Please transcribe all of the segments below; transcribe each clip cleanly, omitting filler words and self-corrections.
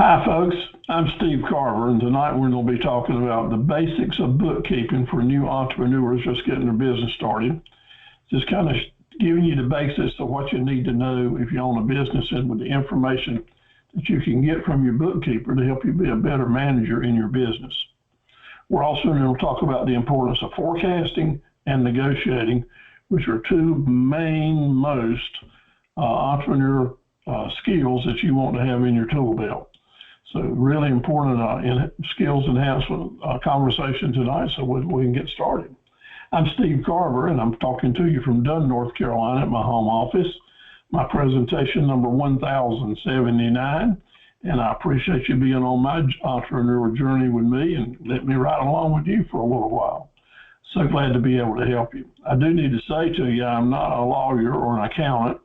Hi, folks. I'm Steve Carver, and tonight we're going to be talking about the basics of bookkeeping for new entrepreneurs just getting their business started. Just kind of giving you the basics of what you need to know if you own a business and with the information that you can get from your bookkeeper to help you be a better manager in your business. We're also going to talk about the importance of forecasting and negotiating, which are two most entrepreneur skills that you want to have in your tool belt. So really important skills enhancement conversation tonight, so we can get started. I'm Steve Carver, and I'm talking to you from Dunn, North Carolina at my home office. My presentation number 1079, and I appreciate you being on my entrepreneur journey with me and let me ride along with you for a little while. So glad to be able to help you. I do need to say to you, I'm not a lawyer or an accountant,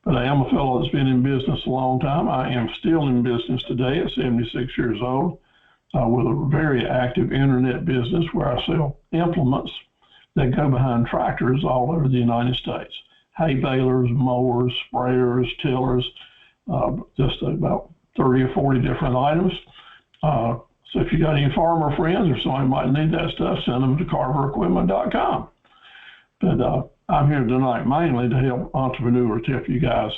but I am a fellow that's been in business a long time. I am still in business today at 76 years old with a very active internet business where I sell implements that go behind tractors all over the United States. Hay balers, mowers, sprayers, tillers, just about 30 or 40 different items. So if you got any farmer friends or somebody might need that stuff, send them to carverequipment.com. But I'm here tonight mainly to help entrepreneurs, to help you guys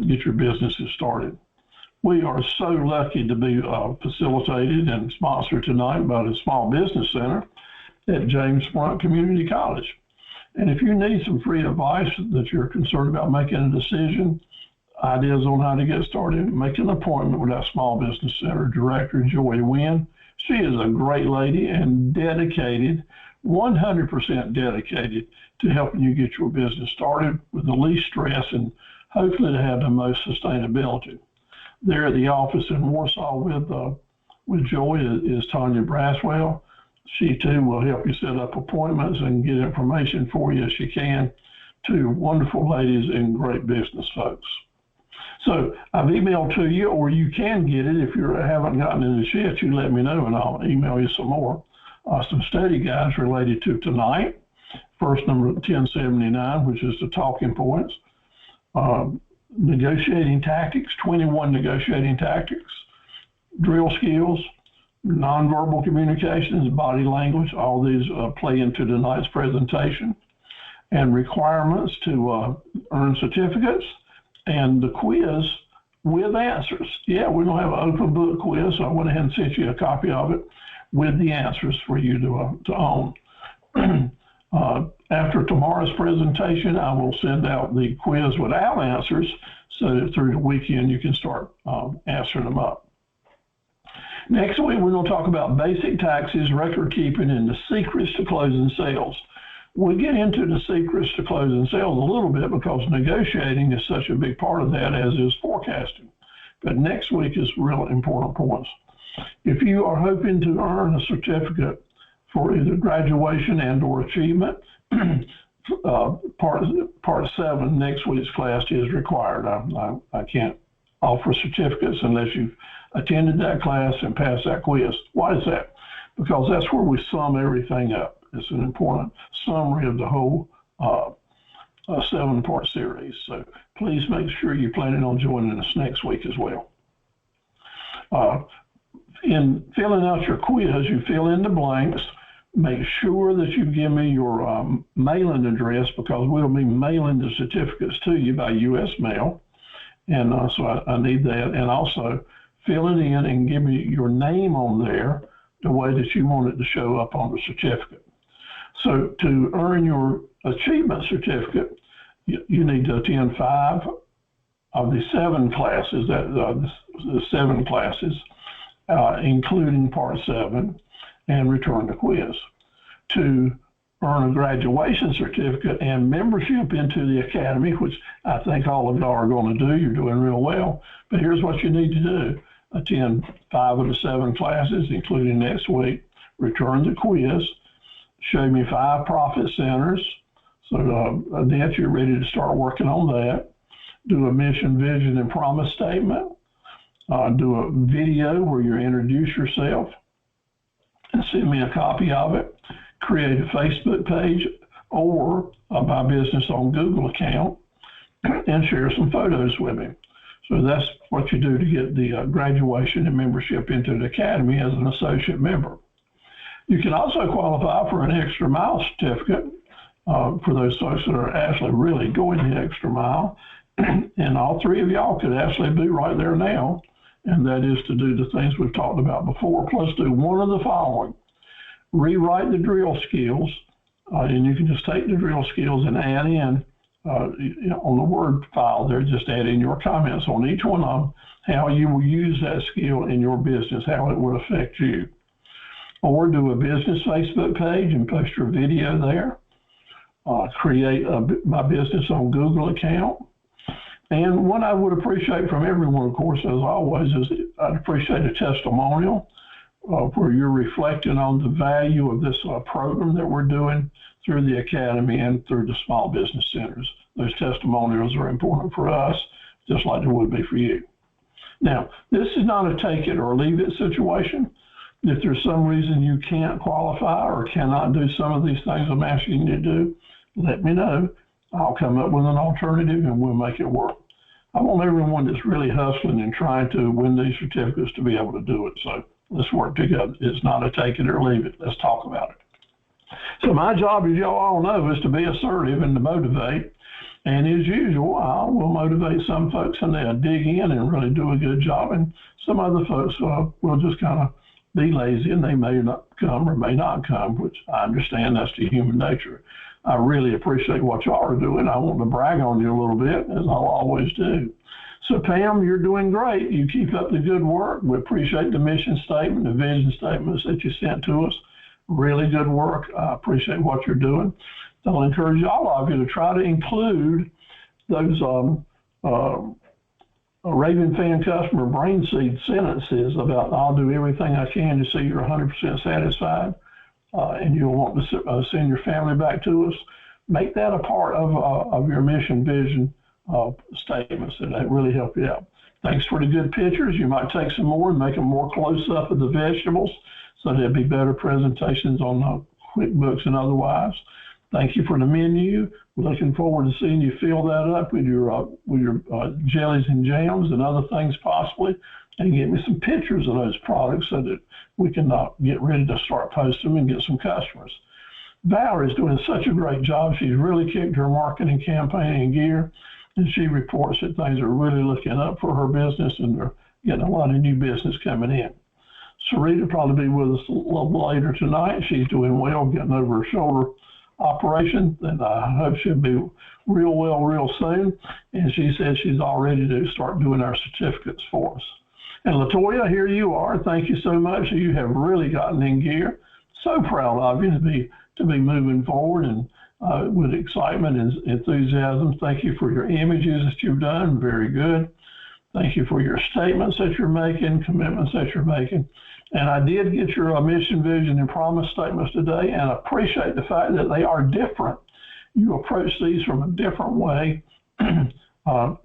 get your businesses started. We are so lucky to be facilitated and sponsored tonight by the Small Business Center at James Front Community College. And if you need some free advice that you're concerned about making a decision, ideas on how to get started, make an appointment with our Small Business Center Director, Joy Wynn. She is a great lady and dedicated, 100% dedicated to helping you get your business started with the least stress and hopefully to have the most sustainability. There at the office in Warsaw with Joy is Tanya Braswell. She too will help you set up appointments and get information for you as she can. Two wonderful ladies and great business folks. So I've emailed to you, or you can get it if you haven't gotten it as yet. You let me know and I'll email you some more. Some study guides related to tonight. First, number 1079, which is the talking points. Negotiating tactics, 21 negotiating tactics. Drill skills, nonverbal communications, body language. All these play into tonight's presentation. And requirements to earn certificates. And the quiz with answers. Yeah, we're going to have an open book quiz, so I went ahead and sent you a copy of it with the answers for you to own. After tomorrow's presentation, I will send out the quiz without answers so that through the weekend you can start answering them up. Next week, we're going to talk about basic taxes, record keeping, and the secrets to closing sales. We'll get into the secrets to closing sales a little bit because negotiating is such a big part of that, as is forecasting. But next week is really important points. If you are hoping to earn a certificate for either graduation and or achievement, part 7, next week's class is required. I can't offer certificates unless you've attended that class and passed that quiz. Why is that? Because that's where we sum everything up. It's an important summary of the whole 7-part series. So please make sure you're planning on joining us next week as well. In filling out your quiz, you fill in the blanks. Make sure that you give me your mailing address because we'll be mailing the certificates to you by U.S. mail. And so I need that. And also fill it in and give me your name on there the way that you want it to show up on the certificate. So to earn your achievement certificate, you need to attend 5 of the 7 classes, the 7 classes, including part 7, and return the quiz. To earn a graduation certificate and membership into the academy, which I think all of y'all are going to do, you're doing real well, but here's what you need to do. Attend 5 of the 7 classes, including next week, return the quiz, show me 5 profit centers, so that you're ready to start working on that. Do a mission, vision, and promise statement. Do a video where you introduce yourself and send me a copy of it. Create a Facebook page or a My Business on Google account and share some photos with me. So that's what you do to get the graduation and membership into the Academy as an associate member. You can also qualify for an extra mile certificate for those folks that are actually really going the extra mile. And all three of y'all could actually be right there now. And that is to do the things we've talked about before, plus do one of the following. Rewrite the drill skills, and you can just take the drill skills and add in on the Word file there, just add in your comments on each one of them, how you will use that skill in your business, how it would affect you. Or do a business Facebook page and post your video there. Create a My Business on Google account. And what I would appreciate from everyone, of course, as always, is I'd appreciate a testimonial where you're reflecting on the value of this program that we're doing through the Academy and through the small business centers. Those testimonials are important for us, just like they would be for you. Now, this is not a take it or leave it situation. If there's some reason you can't qualify or cannot do some of these things I'm asking you to do, let me know. I'll come up with an alternative and we'll make it work. I want everyone that's really hustling and trying to win these certificates to be able to do it. So let's work together. It's not a take it or leave it. Let's talk about it. So my job, as y'all all know, is to be assertive and to motivate. And as usual, I will motivate some folks and they'll dig in and really do a good job. And some other folks will just kind of be lazy and they may not come or may not come, which I understand that's the human nature. I really appreciate what y'all are doing. I want to brag on you a little bit, as I'll always do. So Pam, you're doing great. You keep up the good work. We appreciate the mission statement, the vision statements that you sent to us. Really good work. I appreciate what you're doing. I'll encourage all of you to try to include those Raven fan customer brain seed sentences about I'll do everything I can to see you're 100% satisfied and you'll want to send your family back to us. Make that a part of your mission vision statements, and that really help you out. Thanks for the good pictures. You might take some more and make them more close up of the vegetables so there'll be better presentations on QuickBooks and otherwise. Thank you for the menu. We're looking forward to seeing you fill that up with your jellies and jams and other things possibly, and get me some pictures of those products so that we can get ready to start posting them and get some customers. Valerie's doing such a great job. She's really kicked her marketing campaign in gear, and she reports that things are really looking up for her business and they're getting a lot of new business coming in. Sarita will probably be with us a little later tonight. She's doing well, getting over her shoulder operation, and I hope she'll be real well real soon. And she says she's all ready to start doing our certificates for us. And Latoya, here you are. Thank you so much. You have really gotten in gear. So proud of you to be moving forward and with excitement and enthusiasm. Thank you for your images that you've done. Very good. Thank you for your statements that you're making, commitments that you're making. And I did get your mission, vision, and promise statements today, and I appreciate the fact that they are different. You approach these from a different way,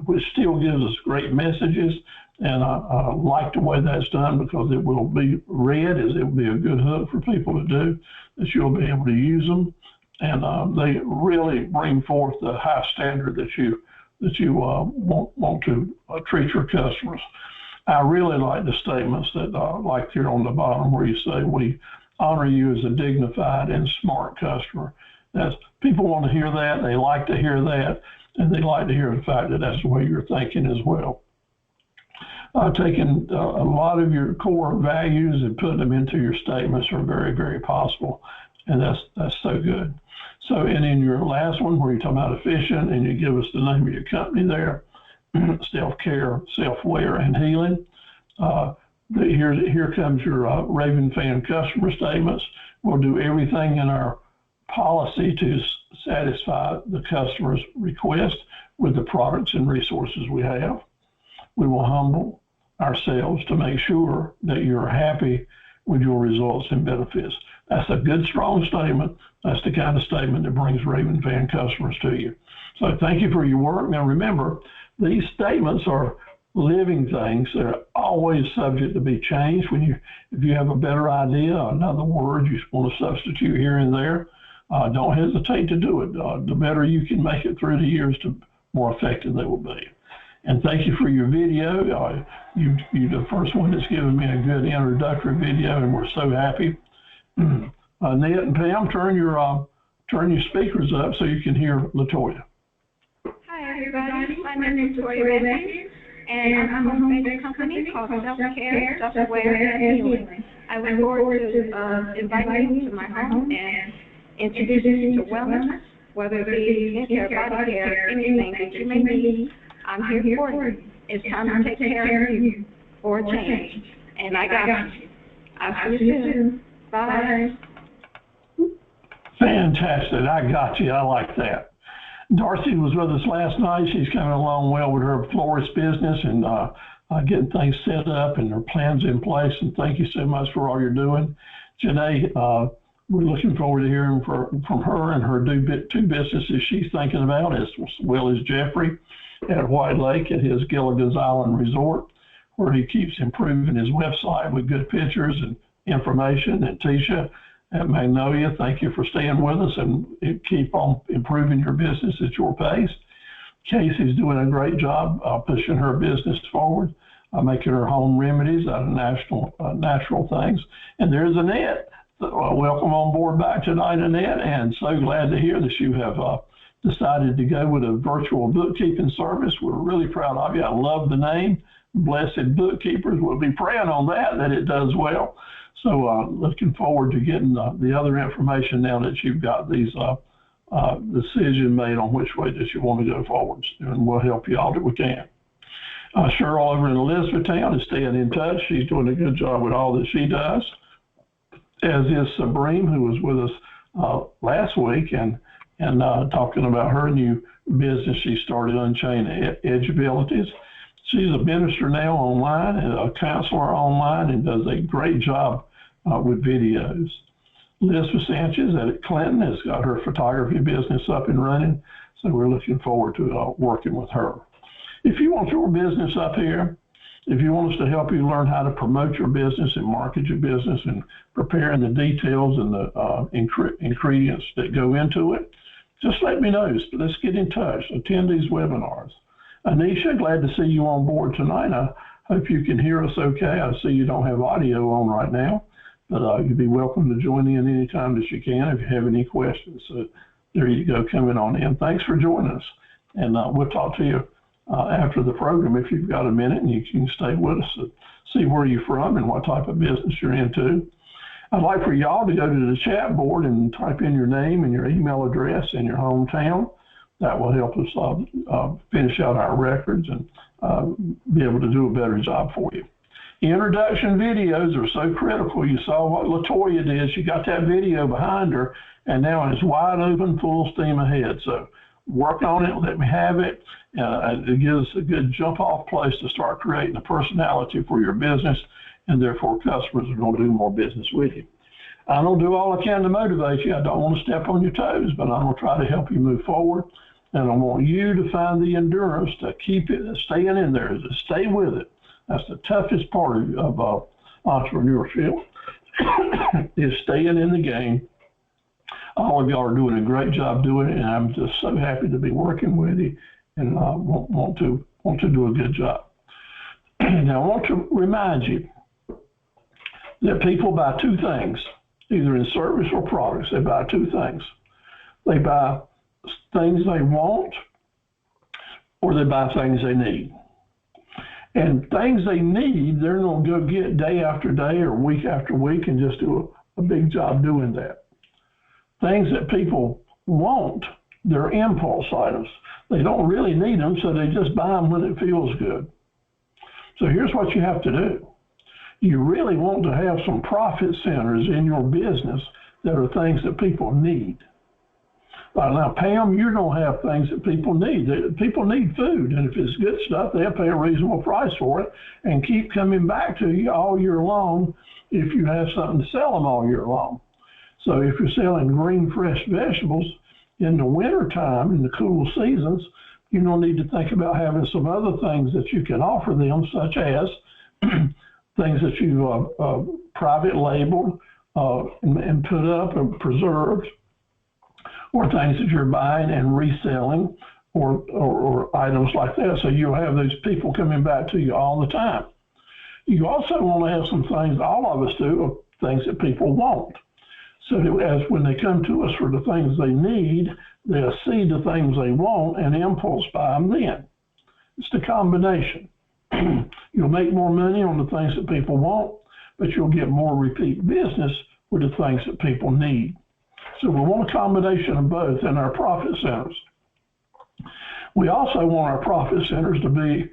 which still gives us great messages. And I like the way that's done because it will be read, as it will be a good hook for people to do, that you'll be able to use them. And they really bring forth the high standard that you want to treat your customers. I really like the statements that like here on the bottom where you say, we honor you as a dignified and smart customer. That's, people want to hear that, they like to hear that, and they like to hear the fact that that's the way you're thinking as well. Taking a lot of your core values and putting them into your statements are very, very possible, and that's so good. So, and in your last one where you talk about efficient and you give us the name of your company there, self-care, self-wear, and healing. Here comes your Raven fan customer statements. We'll do everything in our policy to satisfy the customer's request with the products and resources we have. We will humble ourselves to make sure that you're happy with your results and benefits. That's a good, strong statement. That's the kind of statement that brings Raven fan customers to you. So thank you for your work. Now remember, these statements are living things. They're always subject to be changed. If you have a better idea, another word you want to substitute here and there, don't hesitate to do it. The better you can make it through the years, the more effective they will be. And thank you for your video. You're the first one that's given me a good introductory video, and we're so happy. Annette and Pam, turn your speakers up so you can hear LaToya. Hi, everybody. My name is LaToya Matthews, and I'm a home-based company called Self-Care, Software, and Healing. I look forward to inviting you to my home and introducing you to wellness, whether it be skincare, body care, anything that you may need. I'm here for you. It's time to take care of you for a change, and I got you. I'll see you soon. Bye. Fantastic. I got you. I like that. Darcy was with us last night. She's coming along well with her florist business and getting things set up and her plans in place. And thank you so much for all you're doing. Janae, we're looking forward to hearing from her and her two businesses she's thinking about, as well as Jeffrey at White Lake at his Gilligan's Island Resort, where he keeps improving his website with good pictures and information. And Tisha at Magnolia, thank you for staying with us and keep on improving your business at your pace. Casey's doing a great job pushing her business forward, making her home remedies out of natural things. And there's Annette. Welcome on board back tonight, Annette, and so glad to hear that you have decided to go with a virtual bookkeeping service. We're really proud of you. I love the name, Blessed Bookkeepers. We'll be praying on that it does well. So looking forward to getting the other information now that you've got these decision made on which way that you want to go forward, and we'll help you all that we can. Cheryl over in Elizabethtown is staying in touch. She's doing a good job with all that she does, as is Sabrine, who was with us last week and talking about her new business she started, Unchained Edge Abilities. She's a minister now online and a counselor online and does a great job with videos. Elizabeth Sanchez at Clinton has got her photography business up and running, so we're looking forward to working with her. If you want your business up here, if you want us to help you learn how to promote your business and market your business and preparing the details and the ingredients that go into it, just let me know. Let's get in touch. Attend these webinars. Anisha, glad to see you on board tonight. I hope you can hear us okay. I see you don't have audio on right now, but you'd be welcome to join in anytime that you can if you have any questions. So there you go, coming on in. Thanks for joining us. And we'll talk to you after the program if you've got a minute, and you can stay with us to see where you're from and what type of business you're into. I'd like for y'all to go to the chat board and type in your name and your email address and your hometown. That will help us finish out our records and be able to do a better job for you. Introduction videos are so critical. You saw what LaToya did. She got that video behind her, and now it's wide open, full steam ahead. So work on it, let me have it. It gives us a good jump-off place to start creating a personality for your business, and therefore customers are going to do more business with you. I don't do all I can to motivate you. I don't want to step on your toes, but I'm going to try to help you move forward. And I want you to find the endurance to keep it, staying in there, to stay with it. That's the toughest part of entrepreneurship, is staying in the game. All of y'all are doing a great job doing it, and I'm just so happy to be working with you and want to do a good job. Now, I want to remind you that people buy two things, either in service or products. They buy two things. They buy things they want, or they buy things they need. And things they need, they're going to go get day after day or week after week and just do a big job doing that. Things that people want, they're impulse items. They don't really need them, so they just buy them when it feels good. So here's what you have to do. You really want to have some profit centers in your business that are things that people need. Now, Pam, you're going to have things that people need. People need food, and if it's good stuff, they'll pay a reasonable price for it and keep coming back to you all year long if you have something to sell them all year long. So if you're selling green, fresh vegetables in the wintertime, in the cool seasons, you're going to need to think about having some other things that you can offer them, such as things that you private labeled and put up and preserved, or things that you're buying and reselling or items like that. So you'll have these people coming back to you all the time. You also want to have some things, all of us do, things that people want. So that as when they come to us for the things they need, they'll see the things they want and impulse buy them then. It's the combination. You'll make more money on the things that people want, but you'll get more repeat business with the things that people need. So we want a combination of both in our profit centers. We also want our profit centers to be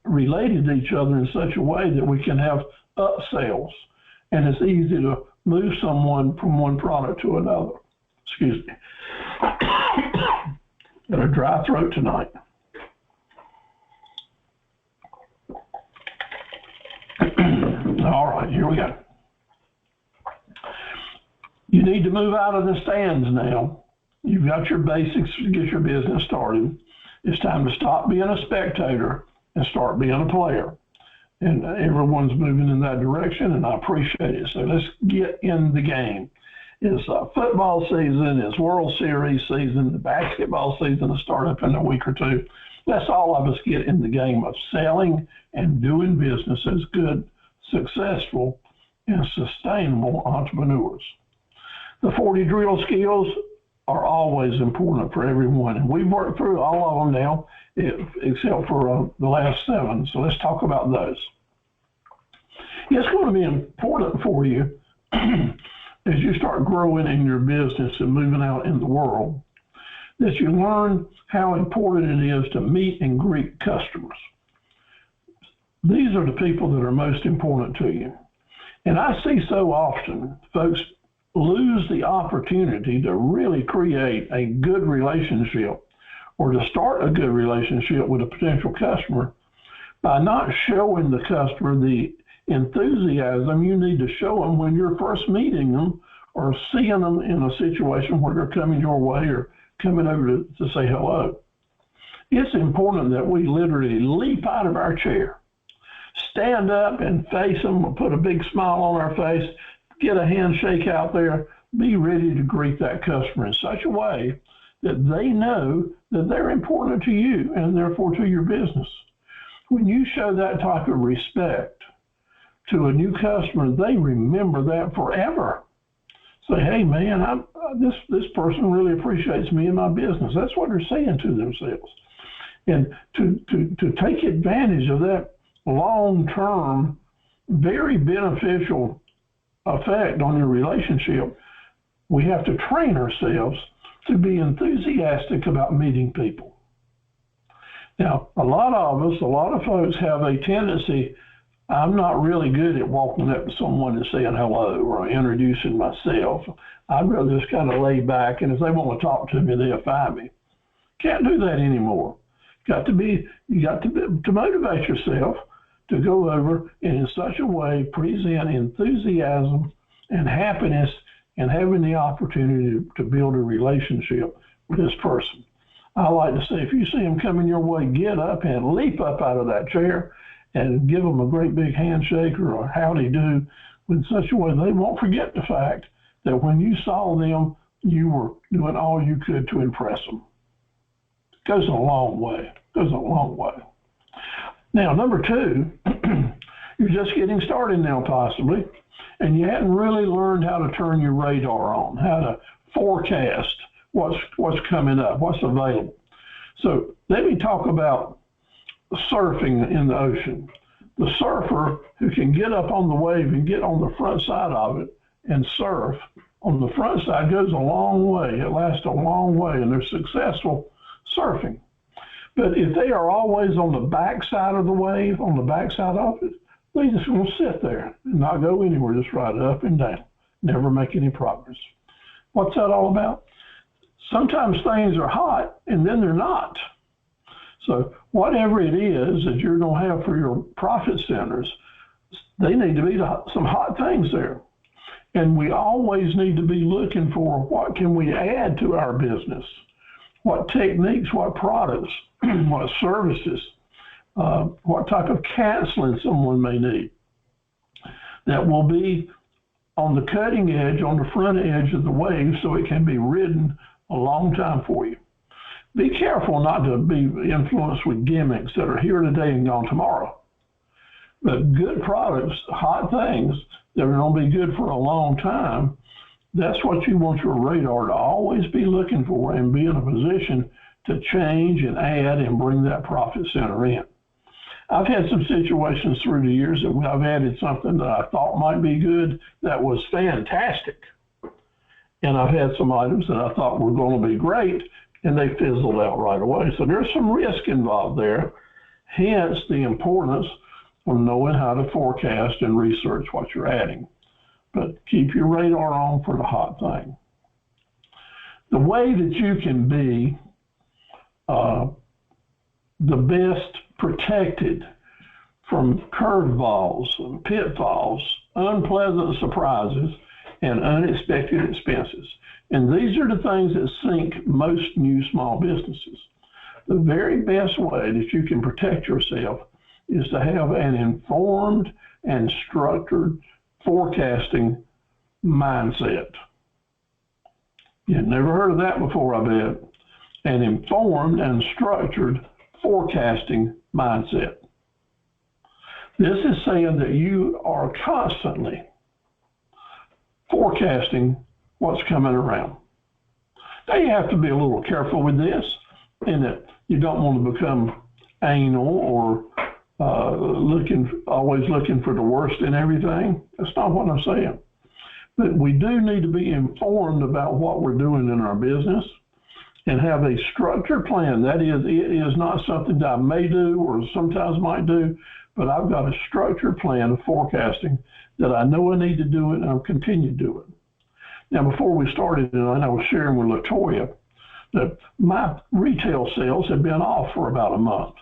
related to each other in such a way that we can have upsells, and it's easy to move someone from one product to another. Excuse me. Got a dry throat tonight. All right, here we go. You need to move out of the stands now. You've got your basics to get your business started. It's time to stop being a spectator and start being a player. And everyone's moving in that direction, and I appreciate it. So let's get in the game. It's football season, it's World Series season, the basketball season will start up in a week or two. Let's all of us get in the game of selling and doing business as good, successful, and sustainable entrepreneurs. The 40 drill skills are always important for everyone, and we've worked through all of them now, except for the last 7. So let's talk about those. It's going to be important for you as you start growing in your business and moving out in the world, that you learn how important it is to meet and greet customers. These are the people that are most important to you. And I see so often folks lose the opportunity to really create a good relationship or to start a good relationship with a potential customer by not showing the customer the enthusiasm you need to show them when you're first meeting them or seeing them in a situation where they're coming your way or coming over to say hello. It's important that we literally leap out of our chair, stand up and face them, put a big smile on our face, get a handshake out there, be ready to greet that customer in such a way that they know that they're important to you and therefore to your business. When you show that type of respect to a new customer, they remember that forever. Say, hey man, this person really appreciates me and my business. That's what they're saying to themselves. And to take advantage of that long-term, very beneficial effect on your relationship, we have to train ourselves to be enthusiastic about meeting people. Now, a lot of folks have a tendency, I'm not really good at walking up to someone and saying hello or introducing myself. I'd rather just kind of lay back, and if they want to talk to me, they'll find me. Can't do that anymore. You got to motivate yourself to go over and in such a way present enthusiasm and happiness and having the opportunity to build a relationship with this person. I like to say, if you see them coming your way, get up and leap up out of that chair and give them a great big handshake or a howdy do in such a way they won't forget the fact that when you saw them, you were doing all you could to impress them. It goes a long way. It goes a long way. Now, number 2, you're just getting started now possibly, and you hadn't really learned how to turn your radar on, how to forecast what's coming up, what's available. So let me talk about surfing in the ocean. The surfer who can get up on the wave and get on the front side of it and surf on the front side goes a long way. It lasts a long way, and they're successful surfing. But if they are always on the back side of the wave, on the back side of it, they just going to sit there and not go anywhere, just ride up and down, never make any progress. What's that all about? Sometimes things are hot and then they're not. So whatever it is that you're going to have for your profit centers, they need to be some hot things there. And we always need to be looking for what can we add to our business, what techniques, what products, what services, what type of counseling someone may need that will be on the cutting edge, on the front edge of the wave so it can be ridden a long time for you. be careful not to be influenced with gimmicks that are here today and gone tomorrow. But good products, hot things that are going to be good for a long time, that's what you want your radar to always be looking for and be in a position to change and add and bring that profit center in. I've had some situations through the years that I've added something that I thought might be good that was fantastic. And I've had some items that I thought were going to be great and they fizzled out right away. So there's some risk involved there, hence the importance of knowing how to forecast and research what you're adding. But keep your radar on for the hot thing. The way that you can be the best protected from curveballs, pitfalls, unpleasant surprises, and unexpected expenses. And these are the things that sink most new small businesses. The very best way that you can protect yourself is to have an informed and structured forecasting mindset. You've never heard of that before, I bet. An informed and structured forecasting mindset. This is saying that you are constantly forecasting what's coming around. Now you have to be a little careful with this in that you don't want to become anal or always looking for the worst in everything. That's not what I'm saying. But we do need to be informed about what we're doing in our business and have a structured plan. That is, it is not something that I may do or sometimes might do, but I've got a structured plan of forecasting that I know I need to do it and I'll continue to do it. Now, before we started, and I was sharing with LaToya that my retail sales have been off for about a month,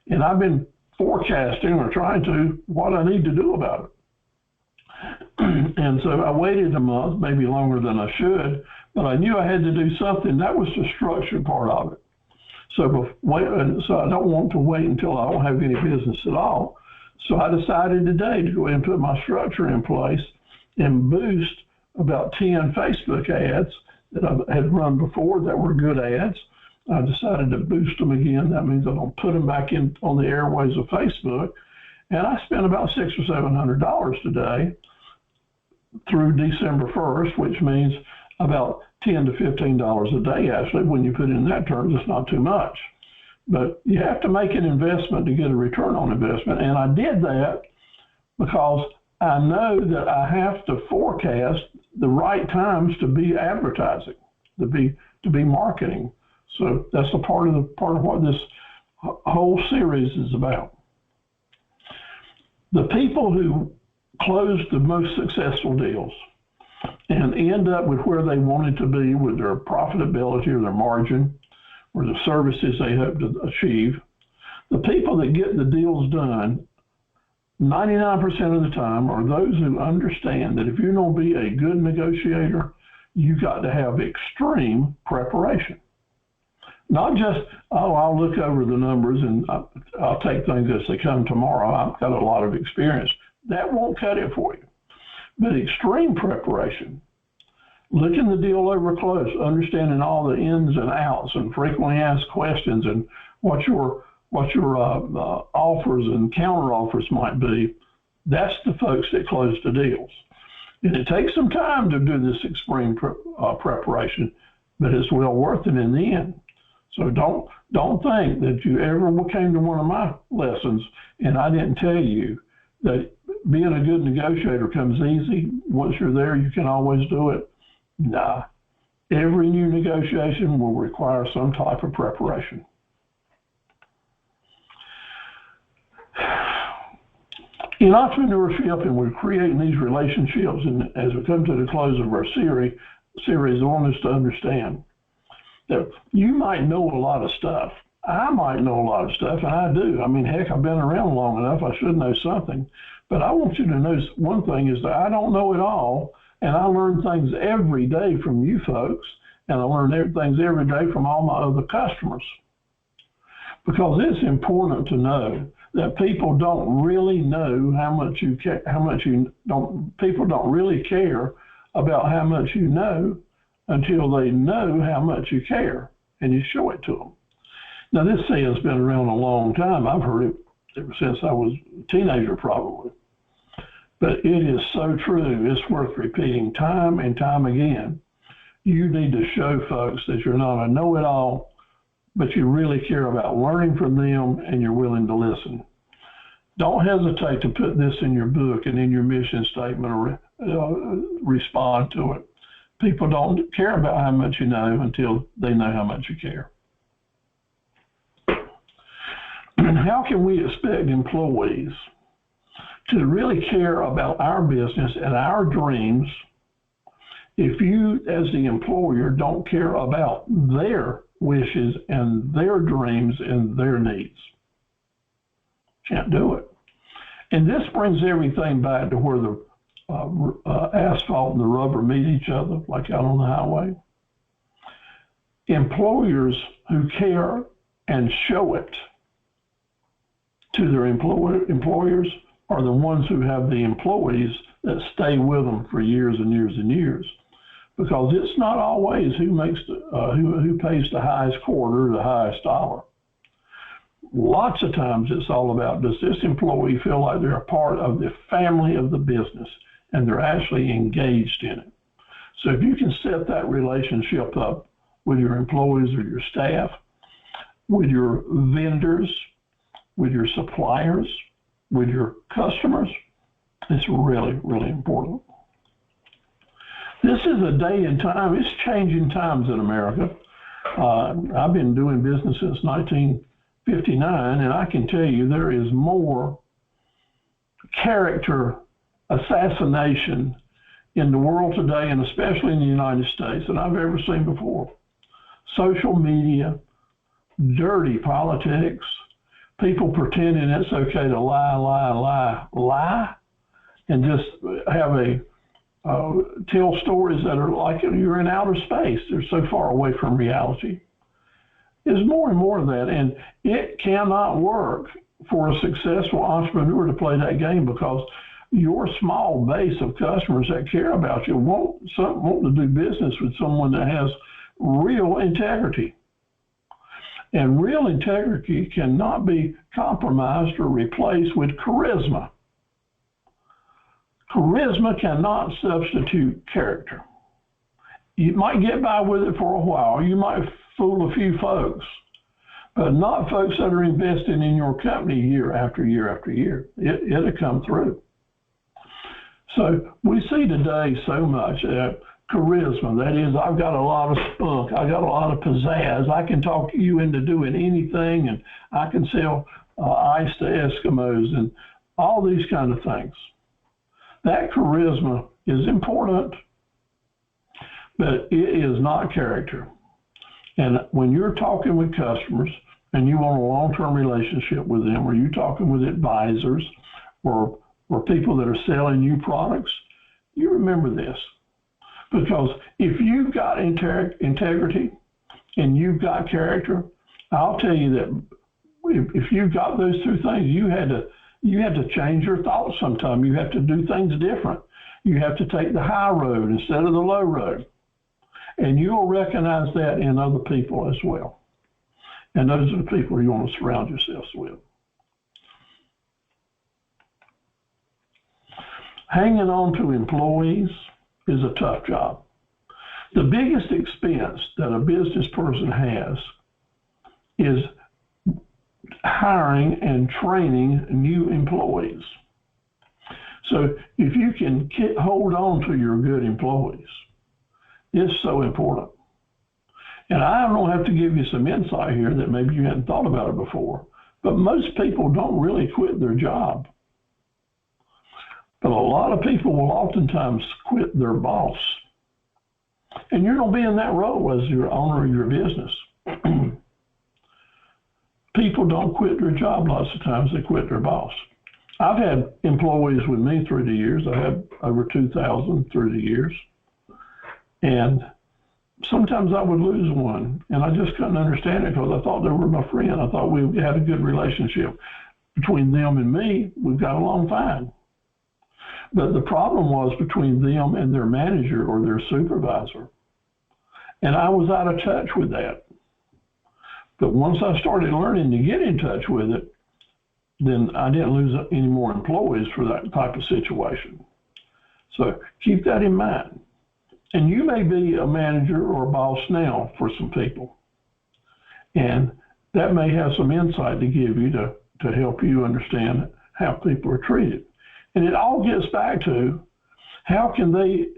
and I've been forecasting or trying to what I need to do about it. And so I waited a month, maybe longer than I should, but I knew I had to do something. That was the structured part of it. So I don't want to wait until I don't have any business at all. So I decided today to go ahead and put my structure in place and boost about 10 Facebook ads that I had run before that were good ads. I decided to boost them again. That means I don't put them back in on the airways of Facebook. And I spent about $600 or $700 today through December 1st, which means about $10 to $15 a day. Actually, when you put it in that terms, it's not too much. But you have to make an investment to get a return on investment. And I did that because I know that I have to forecast the right times to be advertising, to be marketing. So that's a part of what this whole series is about. The people who close the most successful deals and end up with where they wanted to be with their profitability or their margin or the services they hope to achieve, the people that get the deals done 99% of the time are those who understand that if you're going to be a good negotiator, you've got to have extreme preparation. Not just, oh, I'll look over the numbers and I'll take things as they come tomorrow. I've got a lot of experience. That won't cut it for you. But extreme preparation, looking the deal over close, understanding all the ins and outs and frequently asked questions and what your offers and counter offers might be, that's the folks that close the deals. And it takes some time to do this extreme preparation, but it's well worth it in the end. So don't think that you ever came to one of my lessons and I didn't tell you that being a good negotiator comes easy. Once you're there, you can always do it. Nah, every new negotiation will require some type of preparation. In entrepreneurship, and we're creating these relationships, and as we come to the close of our series, I want us to understand that you might know a lot of stuff. I might know a lot of stuff, and I do. I mean, heck, I've been around long enough. I should know something. But I want you to know one thing is that I don't know it all, and I learn things every day from you folks, and I learn things every day from all my other customers. Because it's important to know that people don't really know people don't really care about how much you know until they know how much you care, and you show it to them. Now, this saying's been around a long time. I've heard it ever since I was a teenager, probably. But it is so true. It's worth repeating time and time again. You need to show folks that you're not a know-it-all, but you really care about learning from them and you're willing to listen. Don't hesitate to put this in your book and in your mission statement or respond to it. People don't care about how much you know until they know how much you care. And how can we expect employees to really care about our business and our dreams if you, as the employer, don't care about their wishes and their dreams and their needs? Can't do it. And this brings everything back to where the asphalt and the rubber meet each other, like out on the highway. Employers who care and show it to their employers are the ones who have the employees that stay with them for years and years and years. Because it's not always who pays the highest quarter, the highest dollar. Lots of times it's all about, does this employee feel like they're a part of the family of the business and they're actually engaged in it? So if you can set that relationship up with your employees or your staff, with your vendors, with your suppliers, with your customers, it's really, really important. This is a day and time. It's changing times in America. I've been doing business since 1959, and I can tell you there is more character assassination in the world today, and especially in the United States, than I've ever seen before. Social media, dirty politics, people pretending it's okay to lie, and just have tell stories that are like you're in outer space. They're so far away from reality. There's more and more of that, and it cannot work for a successful entrepreneur to play that game, because your small base of customers that care about you want to do business with someone that has real integrity. And real integrity cannot be compromised or replaced with charisma. Charisma cannot substitute character. You might get by with it for a while. You might fool a few folks, but not folks that are investing in your company year after year after year. It'll come through. So we see today so much that charisma, that is, I've got a lot of spunk, I got a lot of pizzazz, I can talk you into doing anything, and I can sell ice to Eskimos and all these kind of things. That charisma is important, but it is not character. And when you're talking with customers and you want a long-term relationship with them, or you're talking with advisors or people that are selling you products, you remember this. Because if you've got integrity and you've got character, I'll tell you that if you've got those two things, you had to change your thoughts sometime. You have to do things different. You have to take the high road instead of the low road. And you'll recognize that in other people as well. And those are the people you want to surround yourselves with. Hanging on to employees is a tough job. The biggest expense that a business person has is hiring and training new employees. So if you can hold on to your good employees, it's so important. And I don't have to give you some insight here that maybe you hadn't thought about it before, but most people don't really quit their job. But a lot of people will oftentimes quit their boss. And you're going to be in that role as your owner of your business. People don't quit their job lots of times, they quit their boss. I've had employees with me through the years. I had over 2,000 through the years. And sometimes I would lose one, and I just couldn't understand it because I thought they were my friend. I thought we had a good relationship. Between them and me, we've got along fine. But the problem was between them and their manager or their supervisor. And I was out of touch with that. But once I started learning to get in touch with it, then I didn't lose any more employees for that type of situation. So keep that in mind. And you may be a manager or a boss now for some people. And that may have some insight to give you to help you understand how people are treated. And it all gets back to how can they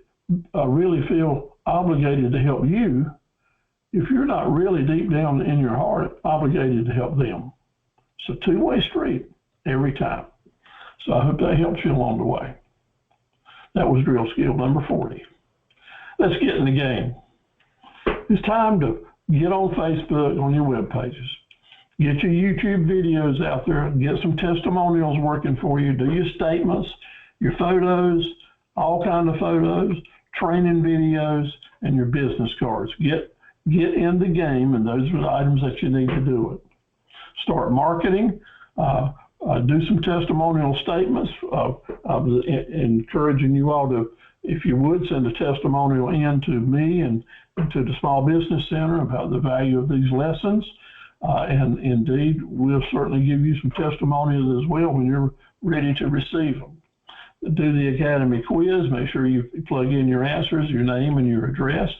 really feel obligated to help you if you're not really deep down in your heart obligated to help them. It's a two-way street every time. So I hope that helps you along the way. That was drill skill number 40. Let's get in the game. It's time to get on Facebook, on your web pages. Get your YouTube videos out there, get some testimonials working for you, do your statements, your photos, all kinds of photos, training videos, and your business cards. Get in the game, and those are the items that you need to do it. Start marketing, do some testimonial statements. I'm encouraging you all to, if you would, send a testimonial in to me and to the Small Business Center about the value of these lessons. And indeed, we'll certainly give you some testimonials as well when you're ready to receive them. Do the Academy quiz. Make sure you plug in your answers, your name, and your address.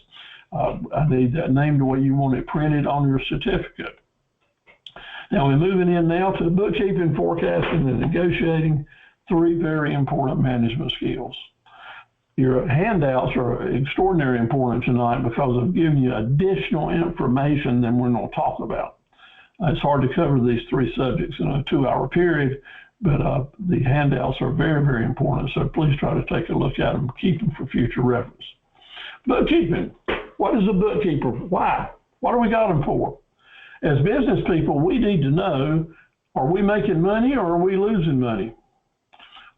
I need that name the way you want it printed on your certificate. Now we're moving in now to bookkeeping, forecasting, and negotiating, 3 very important management skills. Your handouts are extraordinarily important tonight because I've given you additional information than we're going to talk about. It's hard to cover these 3 subjects in a 2-hour period, but the handouts are very, very important. So please try to take a look at them, keep them for future reference. Bookkeeping. What is a bookkeeper? Why? What do we got them for? As business people, we need to know, are we making money or are we losing money?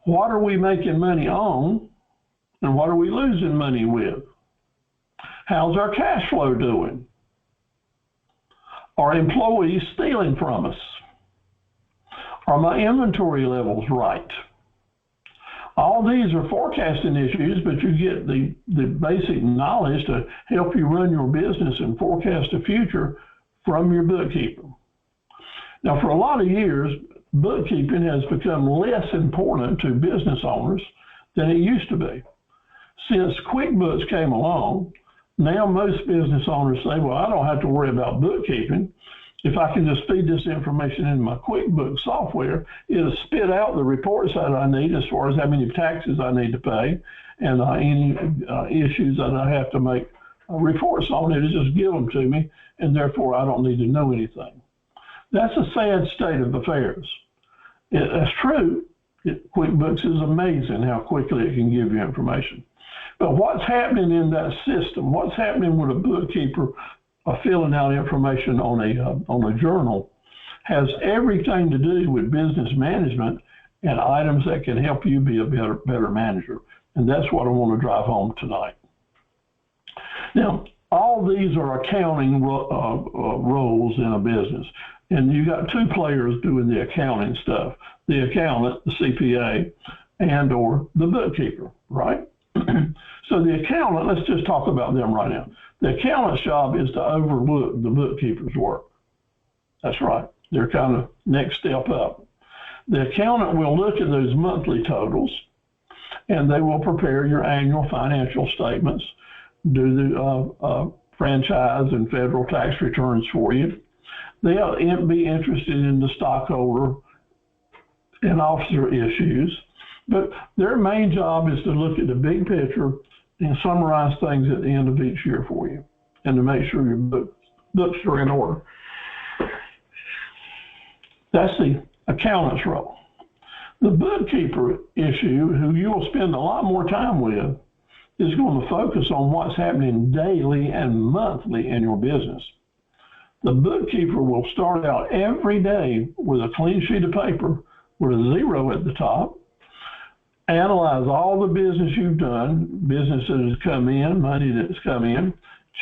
What are we making money on and what are we losing money with? How's our cash flow doing? Are employees stealing from us? Are my inventory levels right? All these are forecasting issues, but you get the basic knowledge to help you run your business and forecast the future from your bookkeeper. Now, for a lot of years, bookkeeping has become less important to business owners than it used to be. Since QuickBooks came along, now most business owners say, well, I don't have to worry about bookkeeping. If I can just feed this information into my QuickBooks software, it'll spit out the reports that I need as far as how many taxes I need to pay and any issues that I have to make reports on. It'll just give them to me, and therefore I don't need to know anything. That's a sad state of affairs. That's true. QuickBooks is amazing how quickly it can give you information. But what's happening in that system, what's happening with a bookkeeper filling out information on a journal, has everything to do with business management and items that can help you be a better manager. And that's what I want to drive home tonight. Now, all these are accounting roles in a business. And you got 2 players doing the accounting stuff, the accountant, the CPA, and or the bookkeeper, right? So the accountant, let's just talk about them right now. The accountant's job is to overlook the bookkeeper's work. That's right. They're kind of next step up. The accountant will look at those monthly totals, and they will prepare your annual financial statements, do the franchise and federal tax returns for you. They'll be interested in the stockholder and officer issues, but their main job is to look at the big picture and summarize things at the end of each year for you and to make sure your books are in order. That's the accountant's role. The bookkeeper issue, who you will spend a lot more time with, is going to focus on what's happening daily and monthly in your business. The bookkeeper will start out every day with a clean sheet of paper with a 0 at the top, analyze all the business you've done, business that has come in, money that's come in,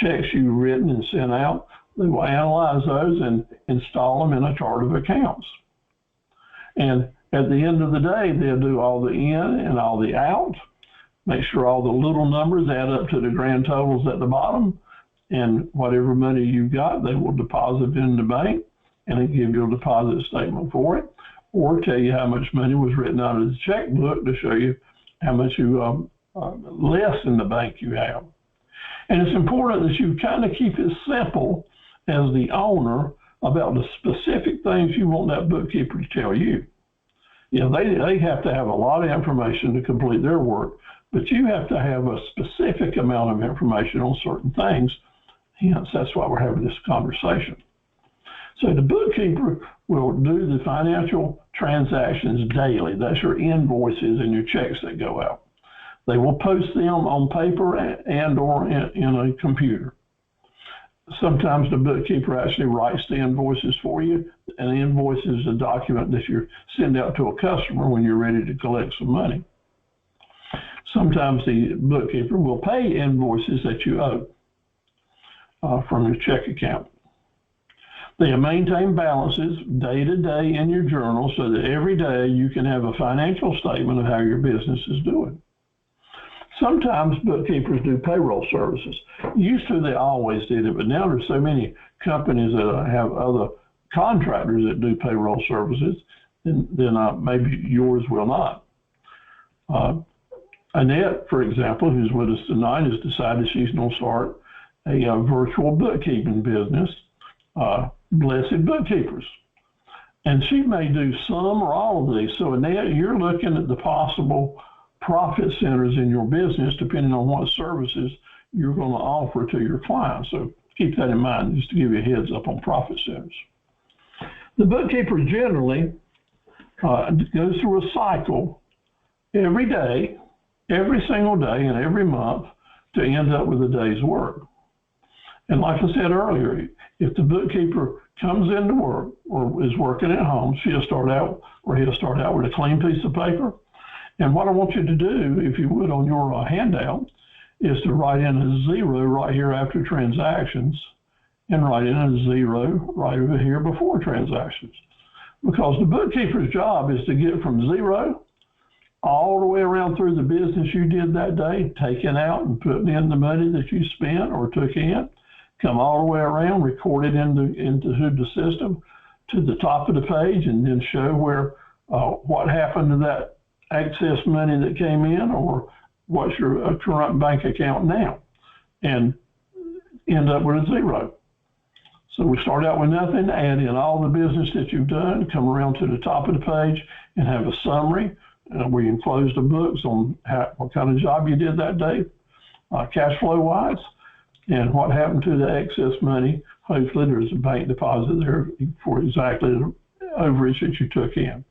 checks you've written and sent out. They will analyze those and install them in a chart of accounts. And at the end of the day, they'll do all the in and all the out, make sure all the little numbers add up to the grand totals at the bottom, and whatever money you've got, they will deposit in the bank and they give you a deposit statement for it, or tell you how much money was written out of the checkbook to show you how much less in the bank you have. And it's important that you kind of keep it simple as the owner about the specific things you want that bookkeeper to tell you. You know, they have to have a lot of information to complete their work, but you have to have a specific amount of information on certain things. Hence, that's why we're having this conversation. So the bookkeeper will do the financial transactions daily. That's your invoices and your checks that go out. They will post them on paper and or in a computer. Sometimes the bookkeeper actually writes the invoices for you, and the invoice is a document that you send out to a customer when you're ready to collect some money. Sometimes the bookkeeper will pay invoices that you owe from your check account. They maintain balances day to day in your journal so that every day you can have a financial statement of how your business is doing. Sometimes bookkeepers do payroll services. Used to, they always did it, but now there's so many companies that have other contractors that do payroll services, then maybe yours will not. Annette, for example, who's with us tonight, has decided she's going to start a virtual bookkeeping business, Blessed Bookkeepers. And she may do some or all of these. So Annette, you're looking at the possible profit centers in your business, depending on what services you're going to offer to your clients. So keep that in mind, just to give you a heads up on profit centers. The bookkeeper generally goes through a cycle every day, every single day, and every month to end up with a day's work. And like I said earlier, if the bookkeeper comes into work or is working at home, he'll start out with a clean piece of paper. And what I want you to do, if you would, on your handout, is to write in a 0 right here after transactions and write in a 0 right over here before transactions. Because the bookkeeper's job is to get from 0 all the way around through the business you did that day, taking out and putting in the money that you spent or took in, come all the way around, record it into the system to the top of the page, and then show where what happened to that excess money that came in, or what's your current bank account now, and end up with a 0. So we start out with nothing, add in all the business that you've done, come around to the top of the page and have a summary where you can close the books on what kind of job you did that day, cash flow wise, and what happened to the excess money. Hopefully there's a bank deposit there for exactly the overage that you took in.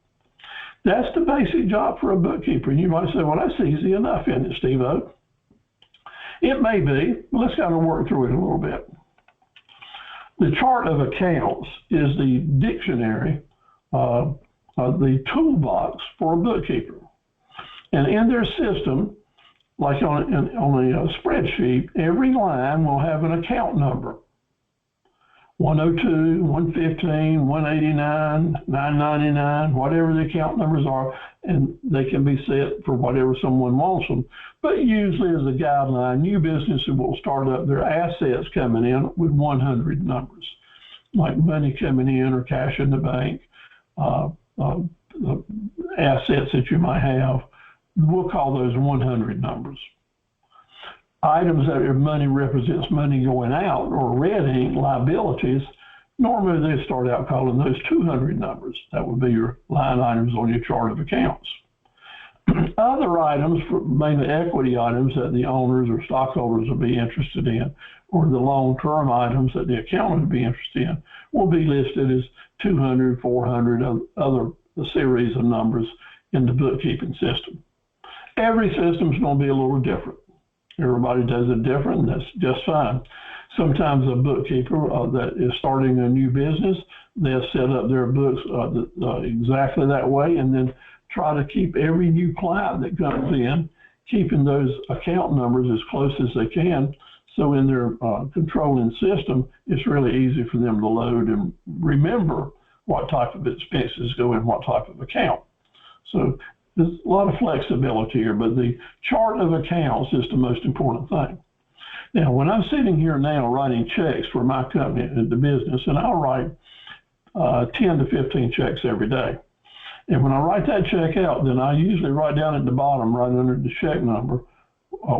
That's the basic job for a bookkeeper. And you might say, well, that's easy enough, isn't it, Steve-O? It may be, but let's kind of work through it a little bit. The chart of accounts is the dictionary, the toolbox for a bookkeeper. And in their system, like on a spreadsheet, every line will have an account number. 102, 115, 189, 999, whatever the account numbers are, and they can be set for whatever someone wants them. But usually as a guideline, new businesses will start up their assets coming in with 100 numbers, like money coming in or cash in the bank, assets that you might have. We'll call those 100 numbers. Items that your money represents money going out, or red ink liabilities, normally they start out calling those 200 numbers. That would be your line items on your chart of accounts. Other items, mainly equity items that the owners or stockholders will be interested in, or the long-term items that the accountant would be interested in, will be listed as 200, 400, other series of numbers in the bookkeeping system. Every system is going to be a little different. Everybody does it different, and that's just fine. Sometimes a bookkeeper that is starting a new business, they'll set up their books exactly that way, and then try to keep every new client that comes in, keeping those account numbers as close as they can. So in their controlling system, it's really easy for them to load and remember what type of expenses go in what type of account. So there's a lot of flexibility here, but the chart of accounts is the most important thing. Now, when I'm sitting here now writing checks for my company and the business, and I'll write 10 to 15 checks every day. And when I write that check out, then I usually write down at the bottom, right under the check number,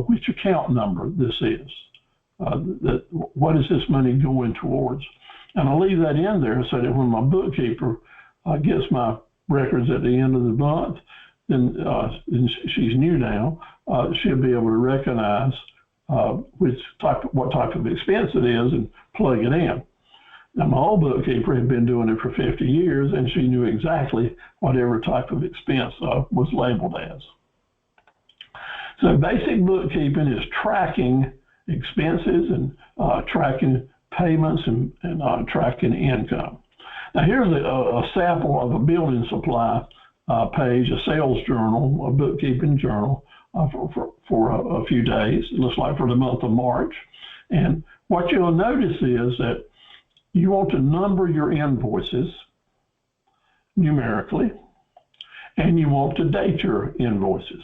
which account number this is. What is this money going towards? And I leave that in there so that when my bookkeeper gets my records at the end of the month, then and she's new now, she'll be able to recognize what type of expense it is and plug it in. Now, my old bookkeeper had been doing it for 50 years, and she knew exactly whatever type of expense was labeled as. So basic bookkeeping is tracking expenses and tracking payments and tracking income. Now, here's a sample of a building supply page, a sales journal, a bookkeeping journal for a few days. It looks like for the month of March. And what you'll notice is that you want to number your invoices numerically, and you want to date your invoices.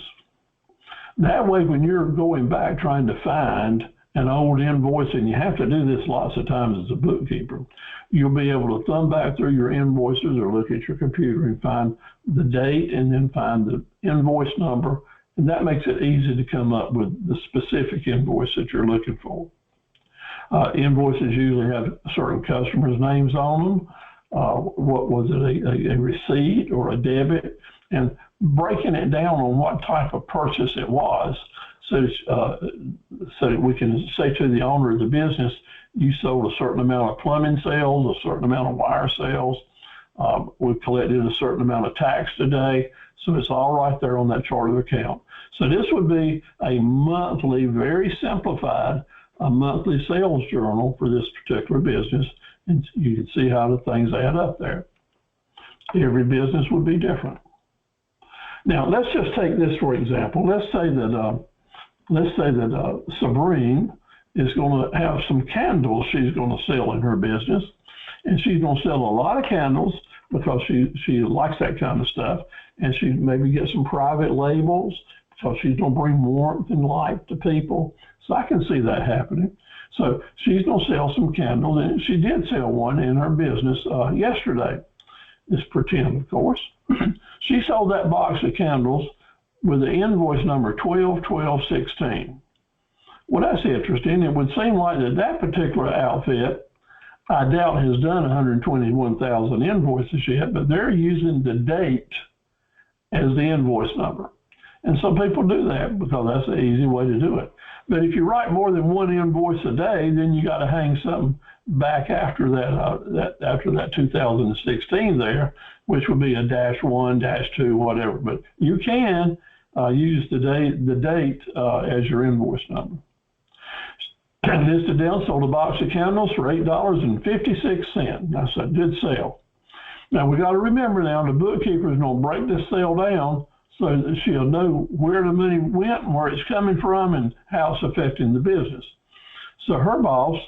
That way, when you're going back trying to find an old invoice, and you have to do this lots of times as a bookkeeper, you'll be able to thumb back through your invoices or look at your computer and find the date and then find the invoice number. And that makes it easy to come up with the specific invoice that you're looking for. Invoices usually have certain customers' names on them. What was it, a receipt or a debit? And breaking it down on what type of purchase it was, so that we can say to the owner of the business, you sold a certain amount of plumbing sales, a certain amount of wire sales. We've collected a certain amount of tax today. So it's all right there on that chart of account. So this would be a monthly, very simplified, a monthly sales journal for this particular business. And you can see how the things add up there. Every business would be different. Now, let's just take this for example. Let's say that Sabrine is going to have some candles she's going to sell in her business, and she's going to sell a lot of candles because she likes that kind of stuff, and she maybe get some private labels because she's going to bring warmth and light to people. So I can see that happening. So she's going to sell some candles, and she did sell one in her business yesterday. Let's pretend, of course. She sold that box of candles with the invoice number 121216. Well, that's interesting. It would seem like that particular outfit, I doubt, has done 121,000 invoices yet, but they're using the date as the invoice number. And some people do that because that's the easy way to do it. But if you write more than one invoice a day, then you got to hang something back after that 2016 there, which would be a -1, -2, whatever. But you can use the date as your invoice number. Listed down, sold a box of candles for $8.56. That's a good sale. Now we got to remember now the bookkeeper is going to break this sale down so that she'll know where the money went and where it's coming from and how it's affecting the business. So her boss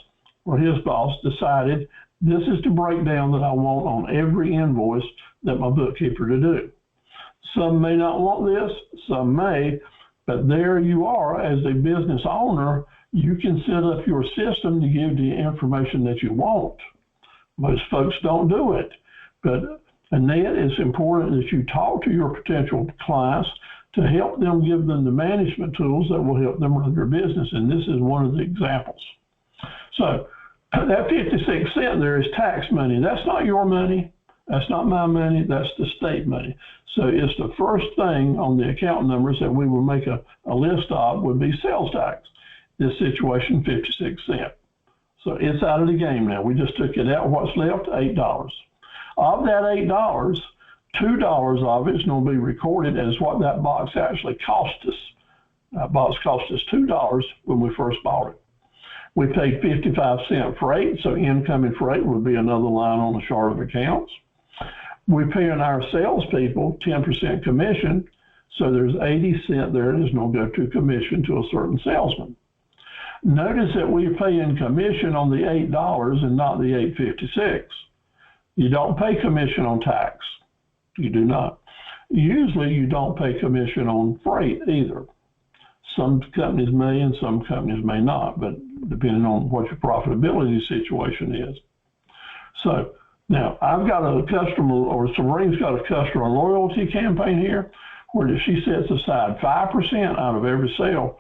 or his boss decided this is the breakdown that I want on every invoice that my bookkeeper to do. Some may not want this, some may, but there you are as a business owner. You can set up your system to give the information that you want. Most folks don't do it, but Annette, it's important that you talk to your potential clients to help them, give them the management tools that will help them run their business, and this is one of the examples. So that 56 cents there is tax money. That's not your money. That's not my money. That's the state money. So it's the first thing on the account numbers that we will make a list of would be sales tax. This situation, 56 cents. So it's out of the game now. We just took it out. What's left? $8. Of that $8, $2 of it is going to be recorded as what that box actually cost us. That box cost us $2 when we first bought it. We paid 55-cent freight, so incoming freight would be another line on the chart of accounts. We're paying our salespeople 10% commission, so there's 80 cents there that's going to go to commission to a certain salesman. Notice that we're paying commission on the $8 and not the $8.56. You don't pay commission on tax. You do not. Usually you don't pay commission on freight either. Some companies may and some companies may not, but depending on what your profitability situation is. So now I've got a customer, or Sabrine's got a customer loyalty campaign here, where she sets aside 5% out of every sale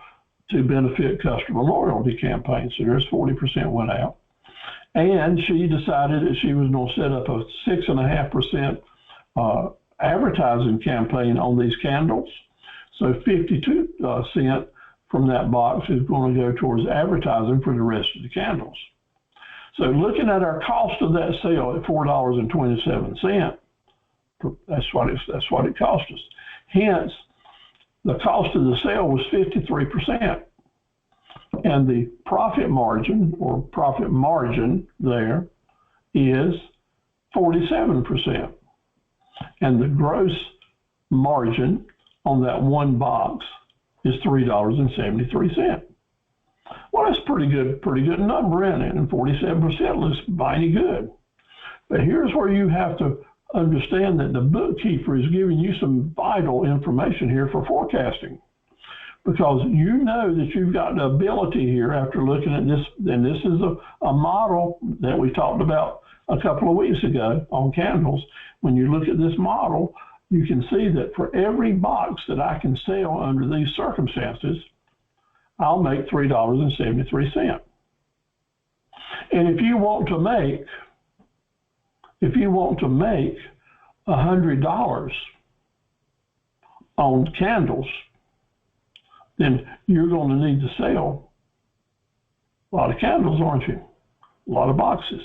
to benefit customer loyalty campaign. So there's 40% went out. And she decided that she was going to set up a 6.5% advertising campaign on these candles. So 52 cents from that box is going to go towards advertising for the rest of the candles. So looking at our cost of that sale at $4.27, that's what it cost us. Hence, the cost of the sale was 53%. And the profit margin, or profit margin there, is 47%. And the gross margin on that one box is $3.73. Well, that's pretty good number, isn't it? And 47% looks mighty good. But here's where you have to understand that the bookkeeper is giving you some vital information here for forecasting. Because you know that you've got the ability here after looking at this, and this is a model that we talked about a couple of weeks ago on candles. When you look at this model, you can see that for every box that I can sell under these circumstances, I'll make $3.73. And if you want to make $100 on candles, then you're going to need to sell a lot of candles, aren't you? A lot of boxes,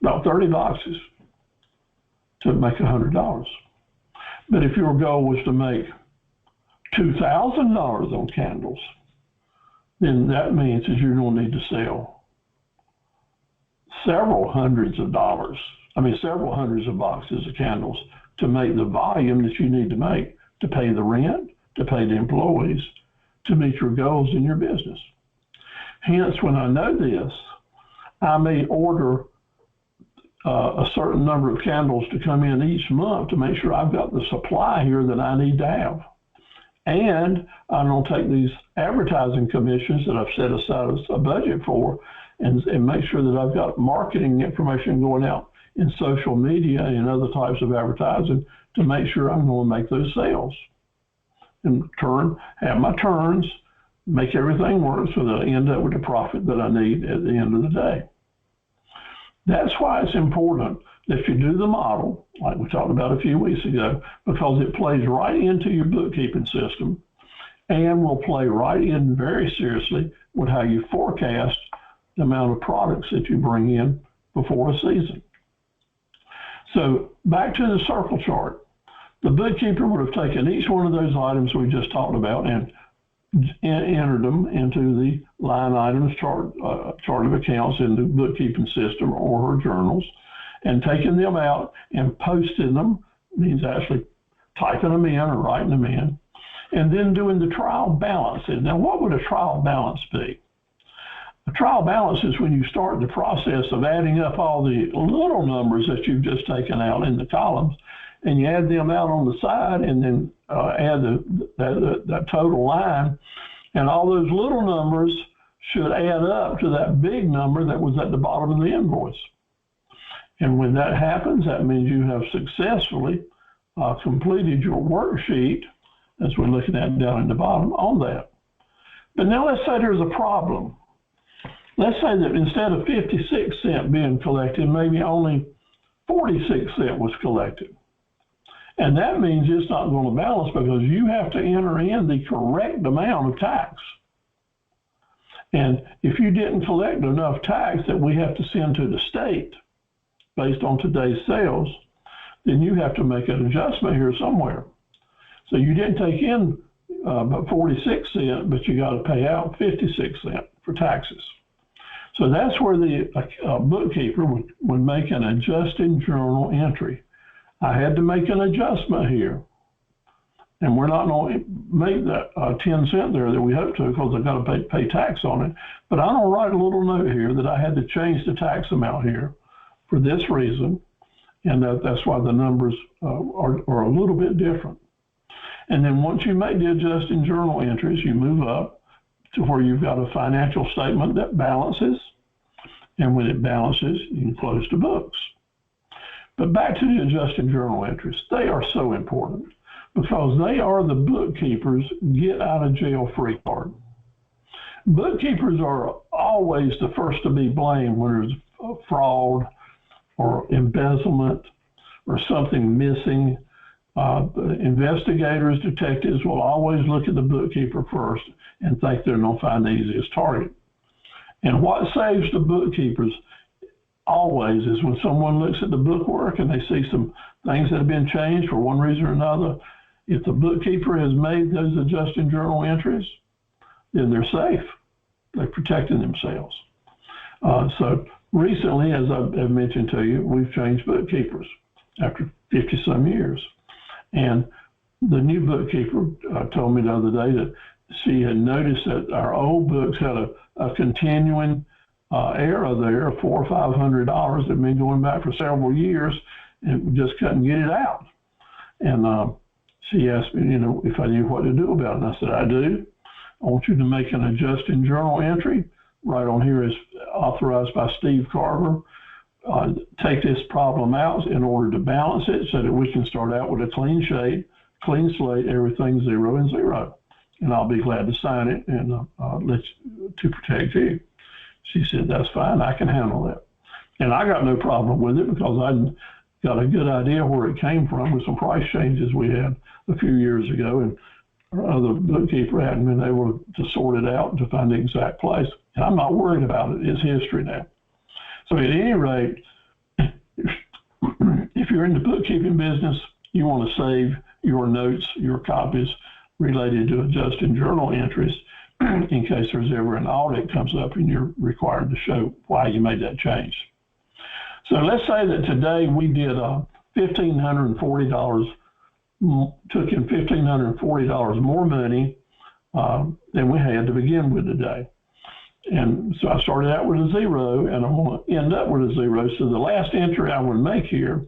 about 30 boxes to make $100. But if your goal was to make $2,000 on candles, then that means that you're going to need to sell several hundreds of boxes of candles to make the volume that you need to make to pay the rent, to pay the employees, to meet your goals in your business. Hence, when I know this, I may order a certain number of candles to come in each month to make sure I've got the supply here that I need to have. And I'm going to take these advertising commissions that I've set aside a budget for and make sure that I've got marketing information going out in social media and other types of advertising to make sure I'm going to make those sales. In turn, have my turns, make everything work so that I end up with the profit that I need at the end of the day. That's why it's important that you do the model, like we talked about a few weeks ago, because it plays right into your bookkeeping system and will play right in very seriously with how you forecast the amount of products that you bring in before a season. So back to the circle chart. The bookkeeper would have taken each one of those items we just talked about and entered them into the line items chart of accounts in the bookkeeping system or her journals, and taking them out and posting them, means actually typing them in or writing them in, and then doing the trial balances. Now, what would a trial balance be? A trial balance is when you start the process of adding up all the little numbers that you've just taken out in the columns, and you add them out on the side, and then add that total line, and all those little numbers should add up to that big number that was at the bottom of the invoice. And when that happens, that means you have successfully completed your worksheet, as we're looking at down at the bottom, on that. But now let's say there's a problem. Let's say that instead of 56 cents being collected, maybe only 46 cents was collected. And that means it's not going to balance because you have to enter in the correct amount of tax. And if you didn't collect enough tax that we have to send to the state based on today's sales, then you have to make an adjustment here somewhere. So you didn't take in but 46 cents, but you got to pay out 56 cents for taxes. So that's where the bookkeeper would make an adjusting journal entry. I had to make an adjustment here. And we're not going to make that 10 cents there that we hope to because I've got to pay tax on it. But I'm going to write a little note here that I had to change the tax amount here for this reason. And that's why the numbers are a little bit different. And then once you make the adjusting journal entries, you move up to where you've got a financial statement that balances, and when it balances, you can close the books. But back to the adjusting journal entries. They are so important because they are the bookkeeper's get out of jail free card. Bookkeepers are always the first to be blamed when there's fraud or embezzlement or something missing. Investigators, detectives will always look at the bookkeeper first and think they're going to find the easiest target. And what saves the bookkeepers always is when someone looks at the bookwork and they see some things that have been changed for one reason or another. If the bookkeeper has made those adjusting journal entries, then they're safe. They're protecting themselves. So recently, as I've mentioned to you, we've changed bookkeepers after 50 some years. And the new bookkeeper told me the other day that she had noticed that our old books had a continuing error there of $400 or $500 that had been going back for several years, and we just couldn't get it out. And she asked me, if I knew what to do about it. And I said, I do. I want you to make an adjusting journal entry. Right on here is authorized by Steve Carver. Take this problem out in order to balance it so that we can start out with a clean slate, everything 0 and 0. And I'll be glad to sign it and to protect you. She said, that's fine, I can handle that. And I got no problem with it because I got a good idea where it came from with some price changes we had a few years ago, and our other bookkeeper hadn't been able to sort it out and to find the exact place. And I'm not worried about it, it's history now. So at any rate, if you're in the bookkeeping business, you want to save your notes, your copies related to adjusting journal entries in case there's ever an audit comes up and you're required to show why you made that change. So let's say that today we did $1,540, took in $1,540 more money than we had to begin with today. And so I started out with a 0 and I want to end up with a 0. So the last entry I would make here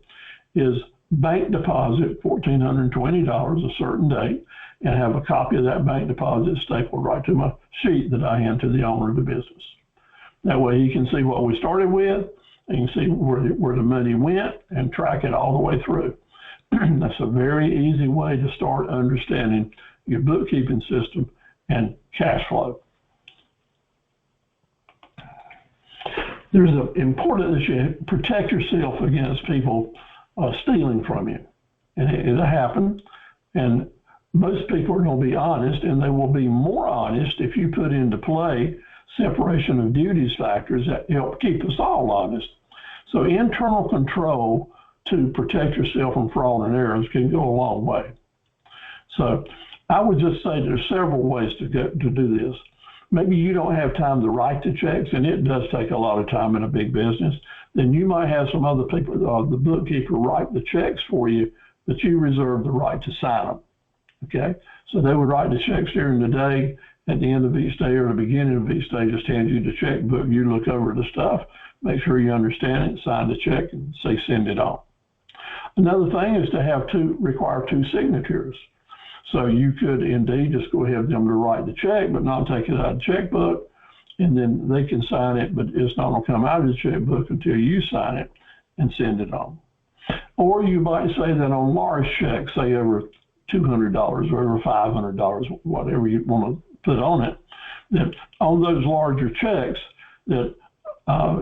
is bank deposit, $1,420 a certain date, and have a copy of that bank deposit stapled right to my sheet that I hand to the owner of the business. That way he can see what we started with, and you can see where the money went and track it all the way through. That's a very easy way to start understanding your bookkeeping system and cash flow. There's an important that you protect yourself against people stealing from you. And it'll happen. And most people are going to be honest, and they will be more honest if you put into play separation of duties factors that help keep us all honest. So internal control to protect yourself from fraud and errors can go a long way. So I would just say there's several ways to do this. Maybe you don't have time to write the checks, and it does take a lot of time in a big business. Then you might have some other people, the bookkeeper, write the checks for you, but you reserve the right to sign them. Okay? So they would write the checks during the day. At the end of each day or the beginning of each day, just hand you the checkbook. You look over the stuff, make sure you understand it, sign the check, and say send it on. Another thing is to require 2 signatures. So you could indeed just go ahead and them to write the check, but not take it out of the checkbook, and then they can sign it, but it's not going to come out of the checkbook until you sign it and send it on. Or you might say that on large checks, say over $200 or over $500, whatever you want to put on it, that on those larger checks that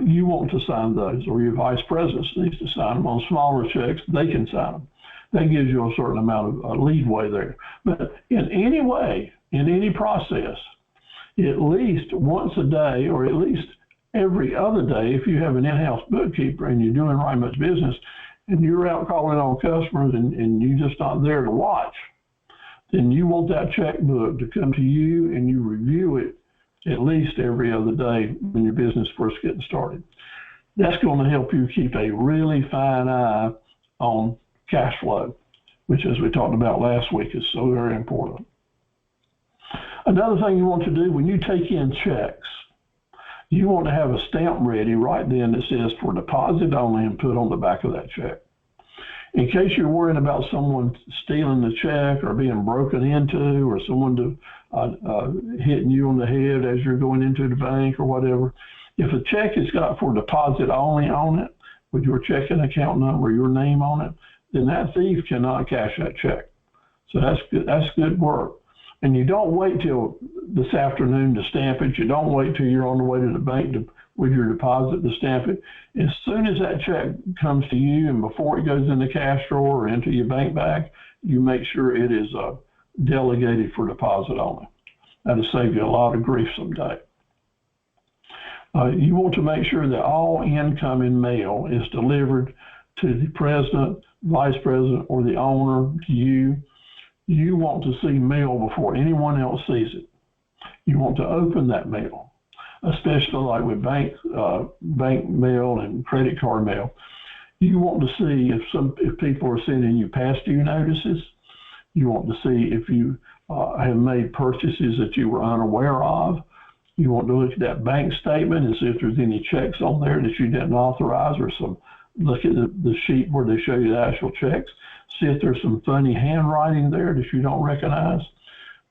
you want to sign those, or your vice president needs to sign them. On smaller checks, they can sign them. That gives you a certain amount of leeway there. But in any way, in any process, at least once a day or at least every other day, if you have an in-house bookkeeper and you're doing right much business and you're out calling on customers and you're just not there to watch, then you want that checkbook to come to you and you review it at least every other day when your business first getting started. That's going to help you keep a really fine eye on cash flow, which, as we talked about last week, is so very important. Another thing you want to do when you take in checks, you want to have a stamp ready right then that says for deposit only and put on the back of that check. In case you're worried about someone stealing the check or being broken into or someone hitting you on the head as you're going into the bank or whatever, if a check is got for deposit only on it with your checking account number, your name on it, then that thief cannot cash that check. So that's good. That's good work. And you don't wait till this afternoon to stamp it. You don't wait till you're on the way to the bank with your deposit to stamp it. As soon as that check comes to you and before it goes in the cash drawer or into your bank bag, you make sure it is delegated for deposit only. That'll save you a lot of grief someday. You want to make sure that all incoming mail is delivered to the president, vice president, or the owner, to you. You want to see mail before anyone else sees it. You want to open that mail, especially like with bank mail and credit card mail. You want to see if people are sending you past due notices. You want to see if you have made purchases that you were unaware of. You want to look at that bank statement and see if there's any checks on there that you didn't authorize, or look at the sheet where they show you the actual checks. See if there's some funny handwriting there that you don't recognize.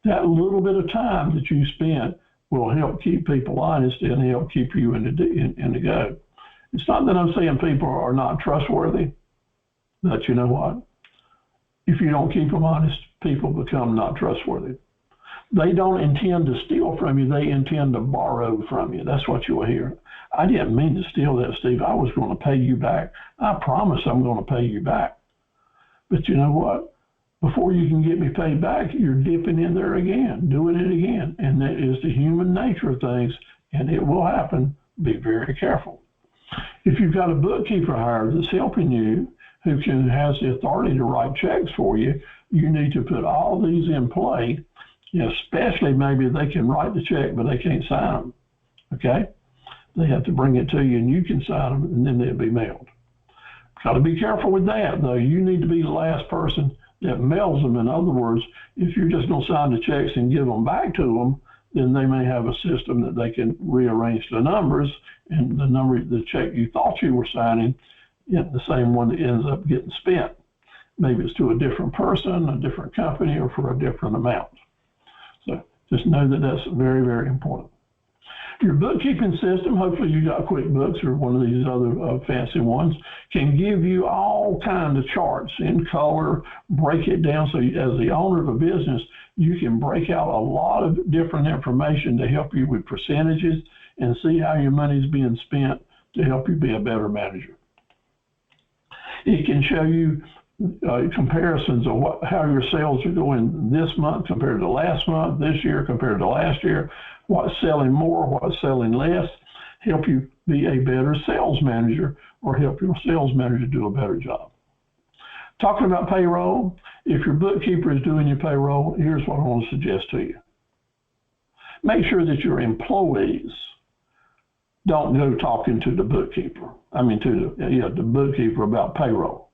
That little bit of time that you spent will help keep people honest and help keep you in the go. It's not that I'm saying people are not trustworthy, but you know what? If you don't keep them honest, people become not trustworthy. They don't intend to steal from you. They intend to borrow from you. That's what you'll hear. I didn't mean to steal that, Steve. I was going to pay you back. I promise I'm going to pay you back. But you know what? Before you can get me paid back, you're dipping in there again, doing it again. And that is the human nature of things, and it will happen. Be very careful. If you've got a bookkeeper hired that's helping you, who has the authority to write checks for you, you need to put all these in play. Especially maybe they can write the check, but they can't sign them, okay? They have to bring it to you, and you can sign them, and then they'll be mailed. Got to be careful with that, though. You need to be the last person that mails them. In other words, if you're just going to sign the checks and give them back to them, then they may have a system that they can rearrange the numbers, and the check you thought you were signing isn't the same one that ends up getting spent. Maybe it's to a different person, a different company, or for a different amount. So just know that that's very, very important. Your bookkeeping system, hopefully you got QuickBooks or one of these other fancy ones, can give you all kinds of charts in color, break it down. So as the owner of a business, you can break out a lot of different information to help you with percentages and see how your money is being spent to help you be a better manager. It can show you comparisons of how your sales are going this month compared to last month, this year compared to last year, what's selling more, what's selling less, help you be a better sales manager or help your sales manager do a better job. Talking about payroll, if your bookkeeper is doing your payroll, here's what I want to suggest to you. Make sure that your employees don't go talking to the bookkeeper. The bookkeeper about payroll.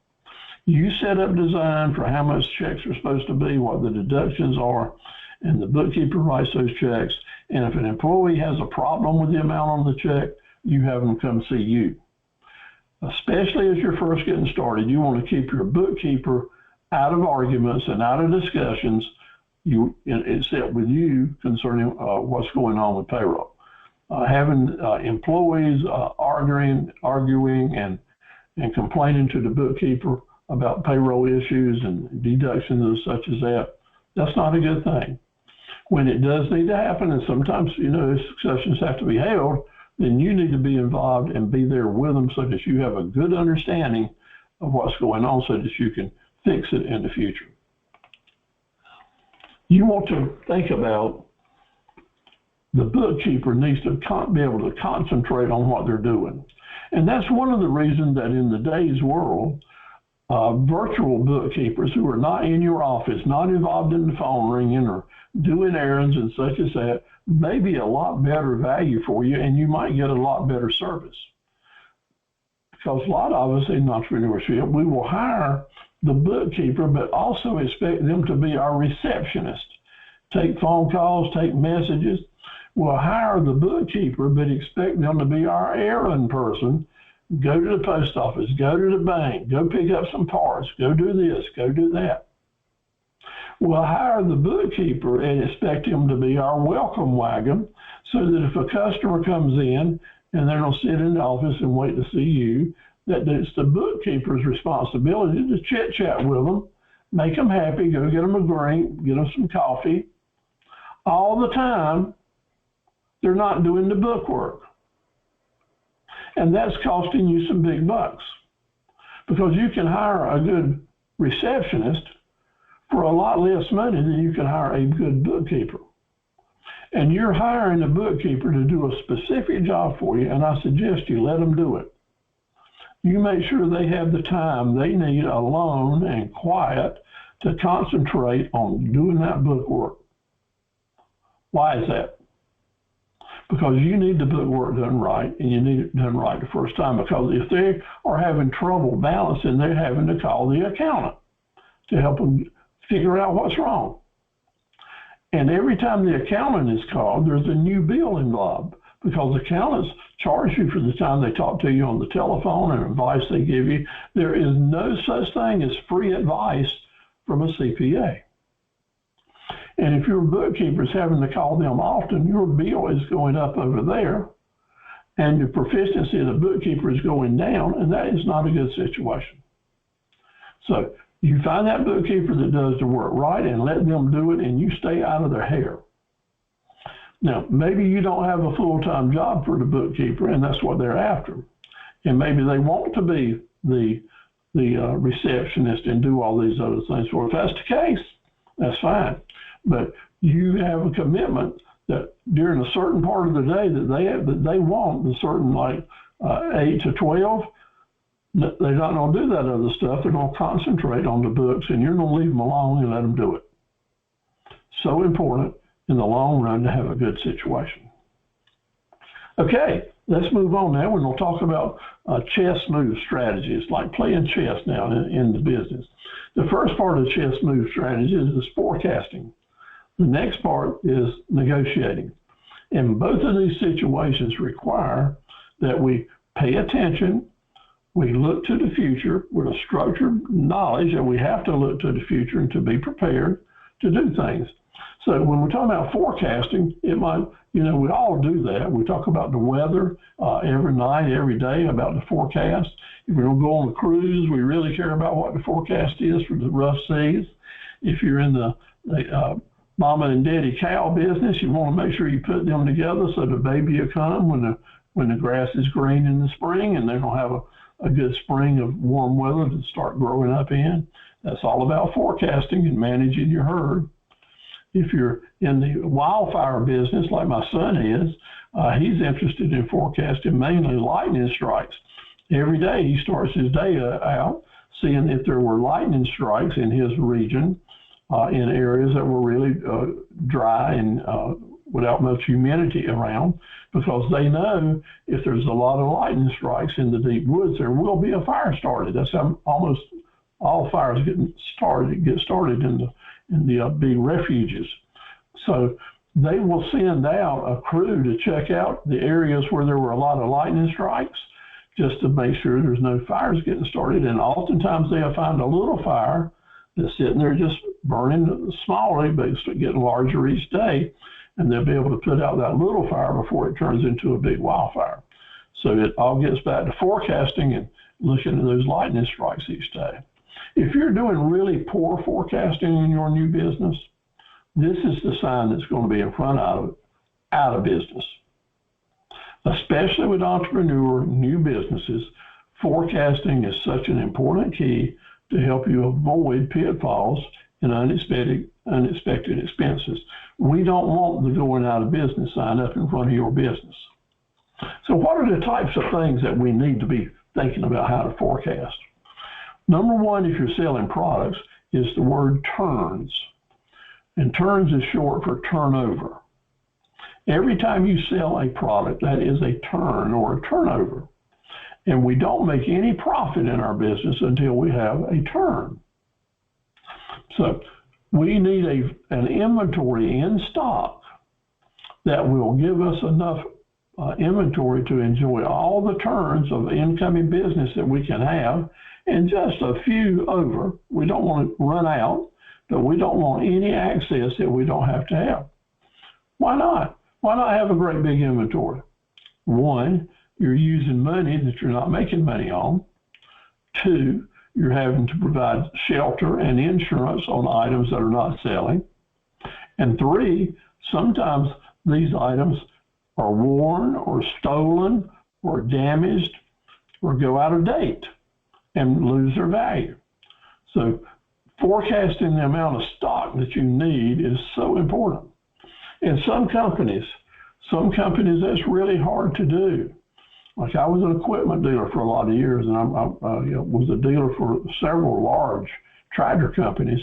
You set up design for how much checks are supposed to be, what the deductions are, and the bookkeeper writes those checks. And if an employee has a problem with the amount on the check, you have them come see you. Especially as you're first getting started, you want to keep your bookkeeper out of arguments and out of discussions, except with you concerning what's going on with payroll. Having employees arguing and complaining to the bookkeeper about payroll issues and deductions and such as that, that's not a good thing. When it does need to happen, and sometimes, discussions have to be held, then you need to be involved and be there with them so that you have a good understanding of what's going on so that you can fix it in the future. You want to think about the bookkeeper needs to be able to concentrate on what they're doing. And that's one of the reasons that in today's world, virtual bookkeepers who are not in your office, not involved in the phone ringing or doing errands and such as that, may be a lot better value for you, and you might get a lot better service. Because a lot of us in entrepreneurship, we will hire the bookkeeper, but also expect them to be our receptionist. Take phone calls, take messages. We'll hire the bookkeeper, but expect them to be our errand person go to the post office, go to the bank, go pick up some parts, go do this, go do that. We'll hire the bookkeeper and expect him to be our welcome wagon so that if a customer comes in and they don't sit in the office and wait to see you, that it's the bookkeeper's responsibility to chit-chat with them, make them happy, go get them a drink, get them some coffee. All the time, they're not doing the book work. And that's costing you some big bucks because you can hire a good receptionist for a lot less money than you can hire a good bookkeeper. And you're hiring a bookkeeper to do a specific job for you, and I suggest you let them do it. You make sure they have the time they need alone and quiet to concentrate on doing that book work. Why is that? Because you need the book work done right, and you need it done right the first time, because if they are having trouble balancing, they're having to call the accountant to help them figure out what's wrong. And every time the accountant is called, there's a new bill involved because accountants charge you for the time they talk to you on the telephone and advice they give you. There is no such thing as free advice from a CPA. And if your bookkeeper is having to call them often, your bill is going up over there and your proficiency of the bookkeeper is going down, and that is not a good situation. So you find that bookkeeper that does the work right and let them do it, and you stay out of their hair. Now, maybe you don't have a full-time job for the bookkeeper, and that's what they're after. And maybe they want to be the receptionist and do all these other things. Well, if that's the case, that's fine. But you have a commitment that during a certain part of the day that they want, the certain like 8 to 12, they're not going to do that other stuff. They're going to concentrate on the books, and you're going to leave them alone and let them do it. So important in the long run to have a good situation. Okay, let's move on now. We're going to talk about chess move strategies, like playing chess now in the business. The first part of chess move strategy is forecasting. The next part is negotiating. And both of these situations require that we pay attention. We look to the future with a structured knowledge that we have to look to the future and to be prepared to do things. So when we're talking about forecasting, it might, we all do that. We talk about the weather every night, every day about the forecast. If we're going to go on a cruise, we really care about what the forecast is for the rough seas. If you're in the mama and daddy cow business, you want to make sure you put them together so the baby will come when the grass is green in the spring, and they're going to have a good spring of warm weather to start growing up in. That's all about forecasting and managing your herd. If you're in the wildfire business, like my son is, he's interested in forecasting mainly lightning strikes. Every day he starts his day out seeing if there were lightning strikes in his region, in areas that were really dry and without much humidity around, because they know if there's a lot of lightning strikes in the deep woods, there will be a fire started. That's how almost all fires get started in the big refuges. So they will send out a crew to check out the areas where there were a lot of lightning strikes, just to make sure there's no fires getting started. And oftentimes they'll find a little fire that's sitting there just burning smallly, but it's getting larger each day. And they'll be able to put out that little fire before it turns into a big wildfire. So it all gets back to forecasting and looking at those lightning strikes each day. If you're doing really poor forecasting in your new business, this is the sign that's going to be in front of it, out of business. Especially with entrepreneur new businesses, forecasting is such an important key to help you avoid pitfalls and unexpected expenses. We don't want the going out of business sign up in front of your business. So what are the types of things that we need to be thinking about how to forecast? Number one, if you're selling products, is the word turns. And turns is short for turnover. Every time you sell a product, that is a turn or a turnover. And we don't make any profit in our business until we have a turn. So we need an inventory in stock that will give us enough inventory to enjoy all the turns of incoming business that we can have and just a few over. We don't want to run out, but we don't want any access that we don't have to have. Why not? Why not have a great big inventory? One, you're using money that you're not making money on. Two, you're having to provide shelter and insurance on items that are not selling. And three, sometimes these items are worn or stolen or damaged or go out of date and lose their value. So forecasting the amount of stock that you need is so important. In some companies that's really hard to do. Like I was an equipment dealer for a lot of years, and I was a dealer for several large tractor companies,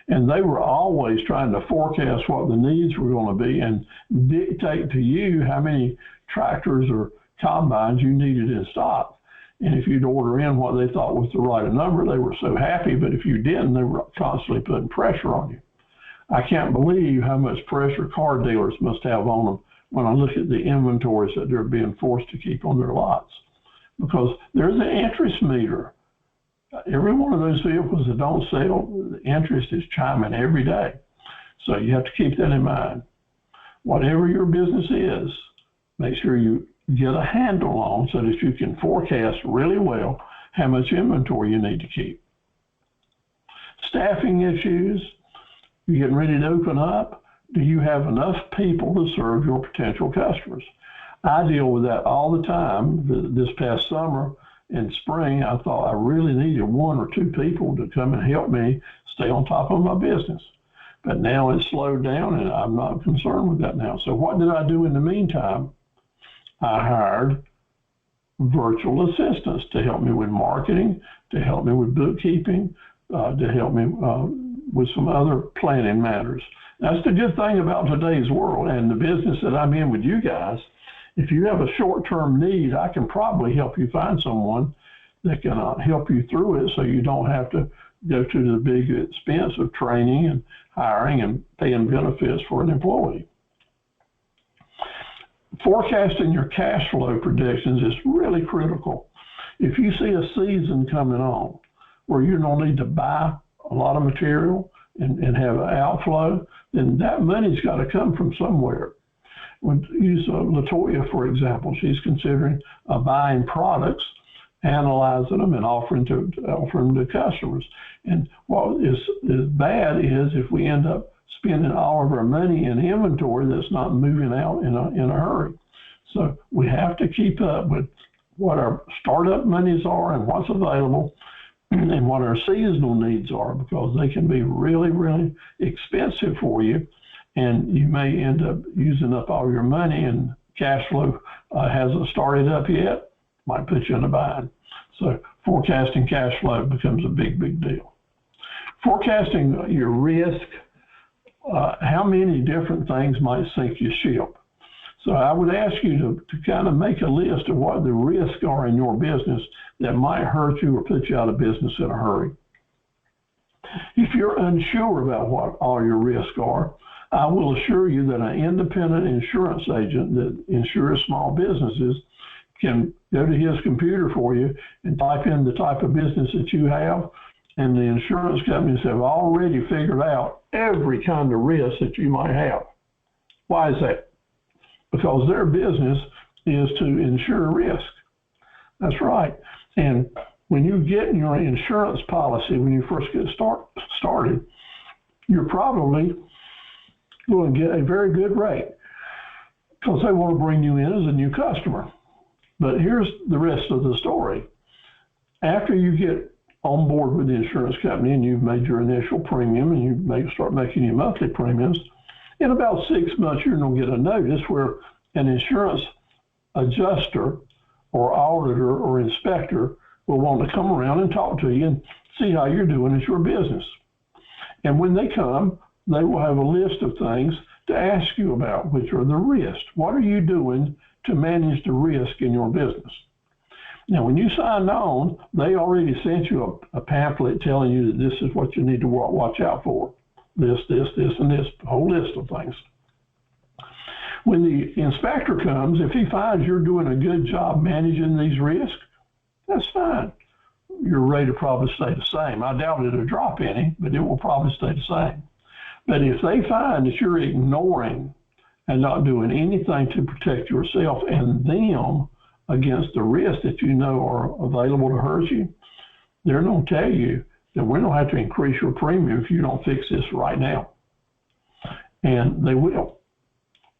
and they were always trying to forecast what the needs were going to be and dictate to you how many tractors or combines you needed in stock. And if you'd order in what they thought was the right number, they were so happy, but if you didn't, they were constantly putting pressure on you. I can't believe how much pressure car dealers must have on them when I look at the inventories that they're being forced to keep on their lots, because there's an interest meter. Every one of those vehicles that don't sell, the interest is chiming every day. So you have to keep that in mind. Whatever your business is, make sure you get a handle on so that you can forecast really well how much inventory you need to keep. Staffing issues, you're getting ready to open up. Do you have enough people to serve your potential customers? I deal with that all the time. This past summer and spring, I thought I really needed 1 or 2 people to come and help me stay on top of my business. But now it's slowed down and I'm not concerned with that now. So what did I do in the meantime? I hired virtual assistants to help me with marketing, to help me with bookkeeping, to help me with some other planning matters. That's the good thing about today's world and the business that I'm in with you guys. If you have a short-term need, I can probably help you find someone that can help you through it so you don't have to go to the big expense of training and hiring and paying benefits for an employee. Forecasting your cash flow predictions is really critical. If you see a season coming on where you're going to need to buy a lot of material and have an outflow, then that money's got to come from somewhere. We'll use Latoya, for example. She's considering buying products, analyzing them, and offering them to customers. And what is bad is if we end up spending all of our money in inventory that's not moving out in a hurry. So we have to keep up with what our startup monies are and what's available, and what our seasonal needs are, because they can be really, really expensive for you, and you may end up using up all your money and cash flow hasn't started up yet, might put you in a bind. So forecasting cash flow becomes a big, big deal. Forecasting your risk, how many different things might sink your ship? So I would ask you to kind of make a list of what the risks are in your business that might hurt you or put you out of business in a hurry. If you're unsure about what all your risks are, I will assure you that an independent insurance agent that insures small businesses can go to his computer for you and type in the type of business that you have, and the insurance companies have already figured out every kind of risk that you might have. Why is that? Because their business is to insure risk. That's right. And when you get your insurance policy, when you first get started, you're probably going to get a very good rate because they want to bring you in as a new customer. But here's the rest of the story. After you get on board with the insurance company and you've made your initial premium and you may start making your monthly premiums, in about 6 months, you're going to get a notice where an insurance adjuster or auditor or inspector will want to come around and talk to you and see how you're doing as your business. And when they come, they will have a list of things to ask you about, which are the risks. What are you doing to manage the risk in your business? Now, when you signed on, they already sent you a pamphlet telling you that this is what you need to watch out for. This, and this, a whole list of things. When the inspector comes, if he finds you're doing a good job managing these risks, that's fine. Your rate will probably stay the same. I doubt it'll drop any, but it will probably stay the same. But if they find that you're ignoring and not doing anything to protect yourself and them against the risks that you know are available to hurt you, they're going to tell you that we're going to have to increase your premium if you don't fix this right now. And they will.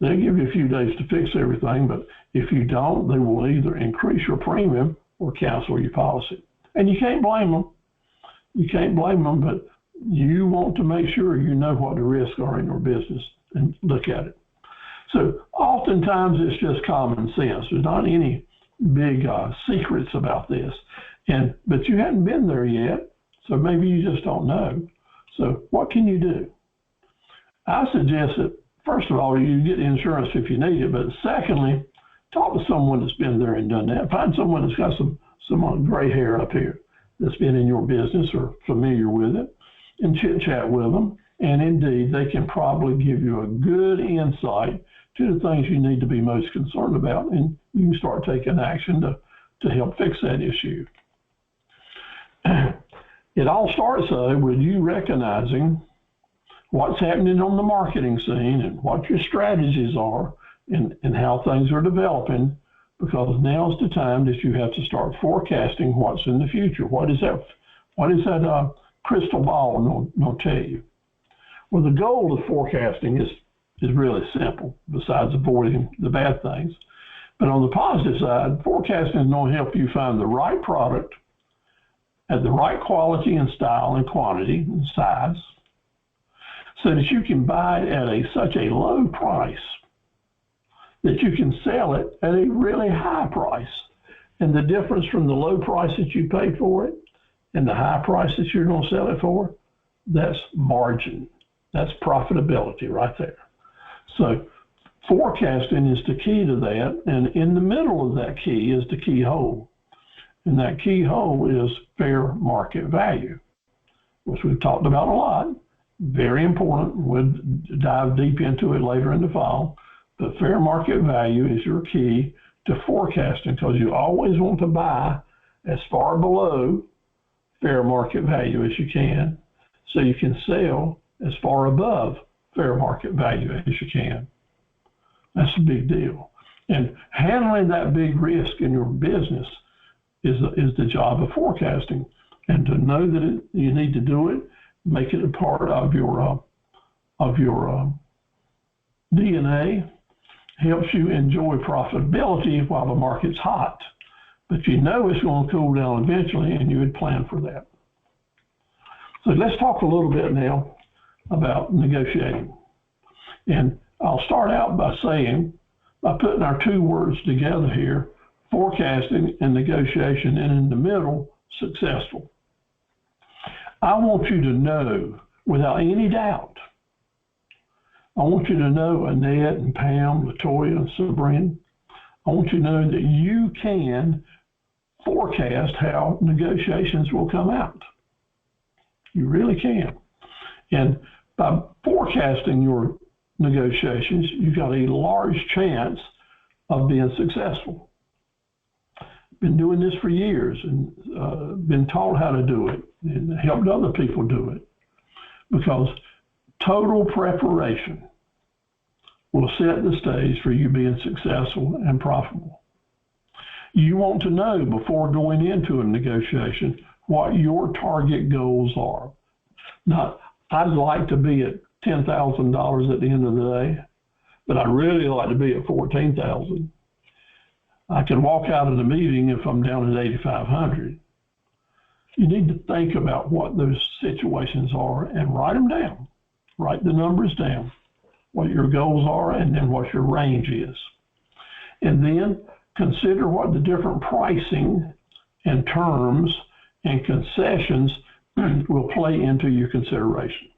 They'll give you a few days to fix everything, but if you don't, they will either increase your premium or cancel your policy. And you can't blame them. You can't blame them, but you want to make sure you know what the risks are in your business and look at it. So oftentimes it's just common sense. There's not any big secrets about this. But you haven't been there yet, so maybe you just don't know. So what can you do? I suggest that, first of all, you get insurance if you need it, but secondly, talk to someone that's been there and done that. Find someone that's got some gray hair up here that's been in your business or familiar with it, and chit-chat with them. And indeed, they can probably give you a good insight to the things you need to be most concerned about, and you can start taking action to help fix that issue. It all starts, though, with you recognizing what's happening on the marketing scene and what your strategies are and how things are developing, because now's the time that you have to start forecasting what's in the future. What is that crystal ball going to tell you? Well, the goal of forecasting is really simple, besides avoiding the bad things. But on the positive side, forecasting is going to help you find the right product at the right quality and style and quantity and size, so that you can buy it at such a low price that you can sell it at a really high price. And the difference from the low price that you paid for it and the high price that you're going to sell it for, that's margin. That's profitability right there. So forecasting is the key to that. And in the middle of that key is the keyhole. And that keyhole is fair market value, which we've talked about a lot. Very important. We'll dive deep into it later in the fall. But fair market value is your key to forecasting, because you always want to buy as far below fair market value as you can, so you can sell as far above fair market value as you can. That's a big deal. And handling that big risk in your business is the job of forecasting. And to know that you need to do it, make it a part of your DNA, helps you enjoy profitability while the market's hot. But you know it's going to cool down eventually, and you would plan for that. So let's talk a little bit now about negotiating. And I'll start out by putting our two words together here, forecasting and negotiation, and in the middle, successful. I want you to know without any doubt, I want you to know, Annette and Pam, Latoya and Sabrina, I want you to know that you can forecast how negotiations will come out. You really can. And by forecasting your negotiations, you've got a large chance of being successful. Been doing this for years and been taught how to do it and helped other people do it, because total preparation will set the stage for you being successful and profitable. You want to know before going into a negotiation what your target goals are. Not, I'd like to be at $10,000 at the end of the day, but I'd really like to be at $14,000. I can walk out of the meeting if I'm down at $8,500. You need to think about what those situations are and write them down. Write the numbers down, what your goals are, and then what your range is. And then consider what the different pricing and terms and concessions will play into your consideration.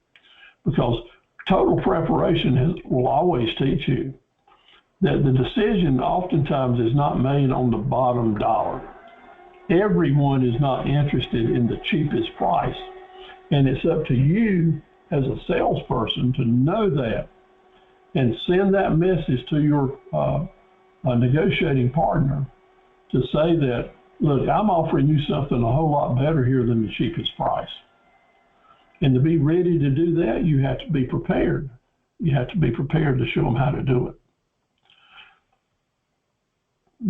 Because total preparation will always teach you that the decision oftentimes is not made on the bottom dollar. Everyone is not interested in the cheapest price. And it's up to you as a salesperson to know that and send that message to your negotiating partner to say that, look, I'm offering you something a whole lot better here than the cheapest price. And to be ready to do that, you have to be prepared. You have to be prepared to show them how to do it.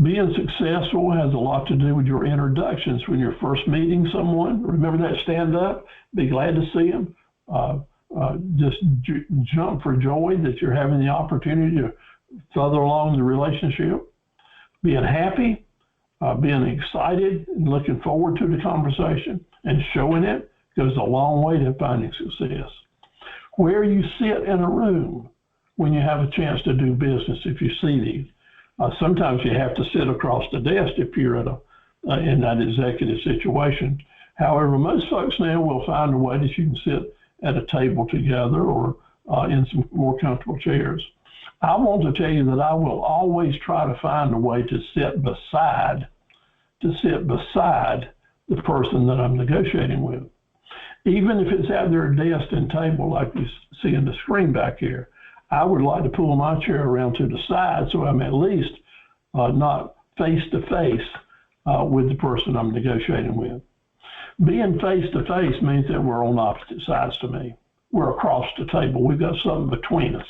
Being successful has a lot to do with your introductions. When you're first meeting someone, remember that stand up, be glad to see them. Just jump for joy that you're having the opportunity to further along the relationship. Being happy, being excited and looking forward to the conversation and showing it goes a long way to finding success. Where you sit in a room when you have a chance to do business, if you see these. Sometimes you have to sit across the desk if you're at in that executive situation. However, most folks now will find a way that you can sit at a table together or in some more comfortable chairs. I want to tell you that I will always try to find a way to sit beside the person that I'm negotiating with. Even if it's at their desk and table, like you see in the screen back here, I would like to pull my chair around to the side so I'm at least not face to face with the person I'm negotiating with. Being face to face means that we're on opposite sides to me. We're across the table. We've got something between us.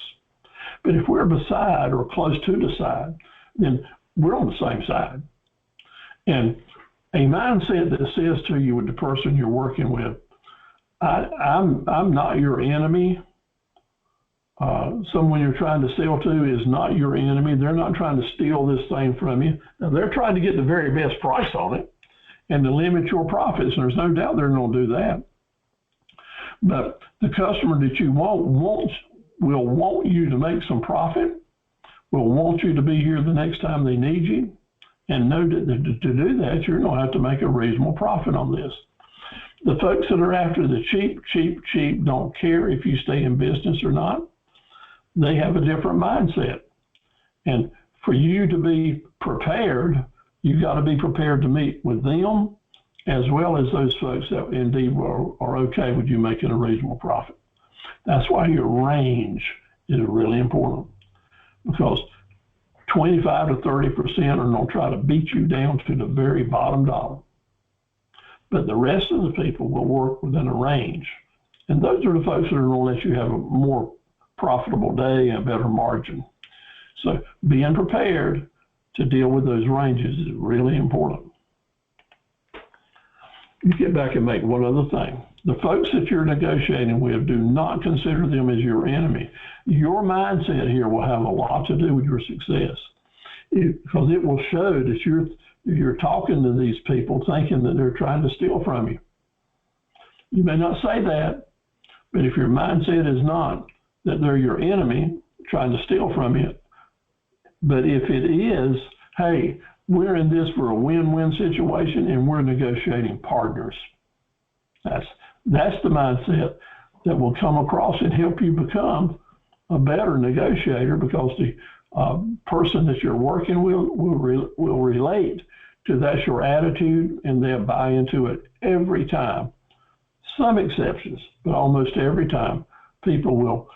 But if we're beside or close to the side, then we're on the same side. And a mindset that says to you with the person you're working with, I'm not your enemy. Someone you're trying to sell to is not your enemy. They're not trying to steal this thing from you. Now, they're trying to get the very best price on it and to limit your profits. And there's no doubt they're going to do that. But the customer that you will want you to make some profit, will want you to be here the next time they need you, and know that to do that, you're going to have to make a reasonable profit on this. The folks that are after the cheap, don't care if you stay in business or not. They have a different mindset. And for you to be prepared, you've got to be prepared to meet with them as well as those folks that indeed are okay with you making a reasonable profit. That's why your range is really important, because 25 to 30% are going to try to beat you down to the very bottom dollar. But the rest of the people will work within a range. And those are the folks that are going to let you have a more profitable day and a better margin. So being prepared to deal with those ranges is really important. You get back and make one other thing. The folks that you're negotiating with, do not consider them as your enemy. Your mindset here will have a lot to do with your success, because it will show that you're talking to these people thinking that they're trying to steal from you. You may not say that, but if your mindset is not that they're your enemy trying to steal from you, but if it is, hey, we're in this for a win-win situation and we're negotiating partners. That's the mindset that will come across and help you become a better negotiator, because the person that you're working with will relate to that's your attitude, and they'll buy into it every time. Some exceptions, but almost every time, people will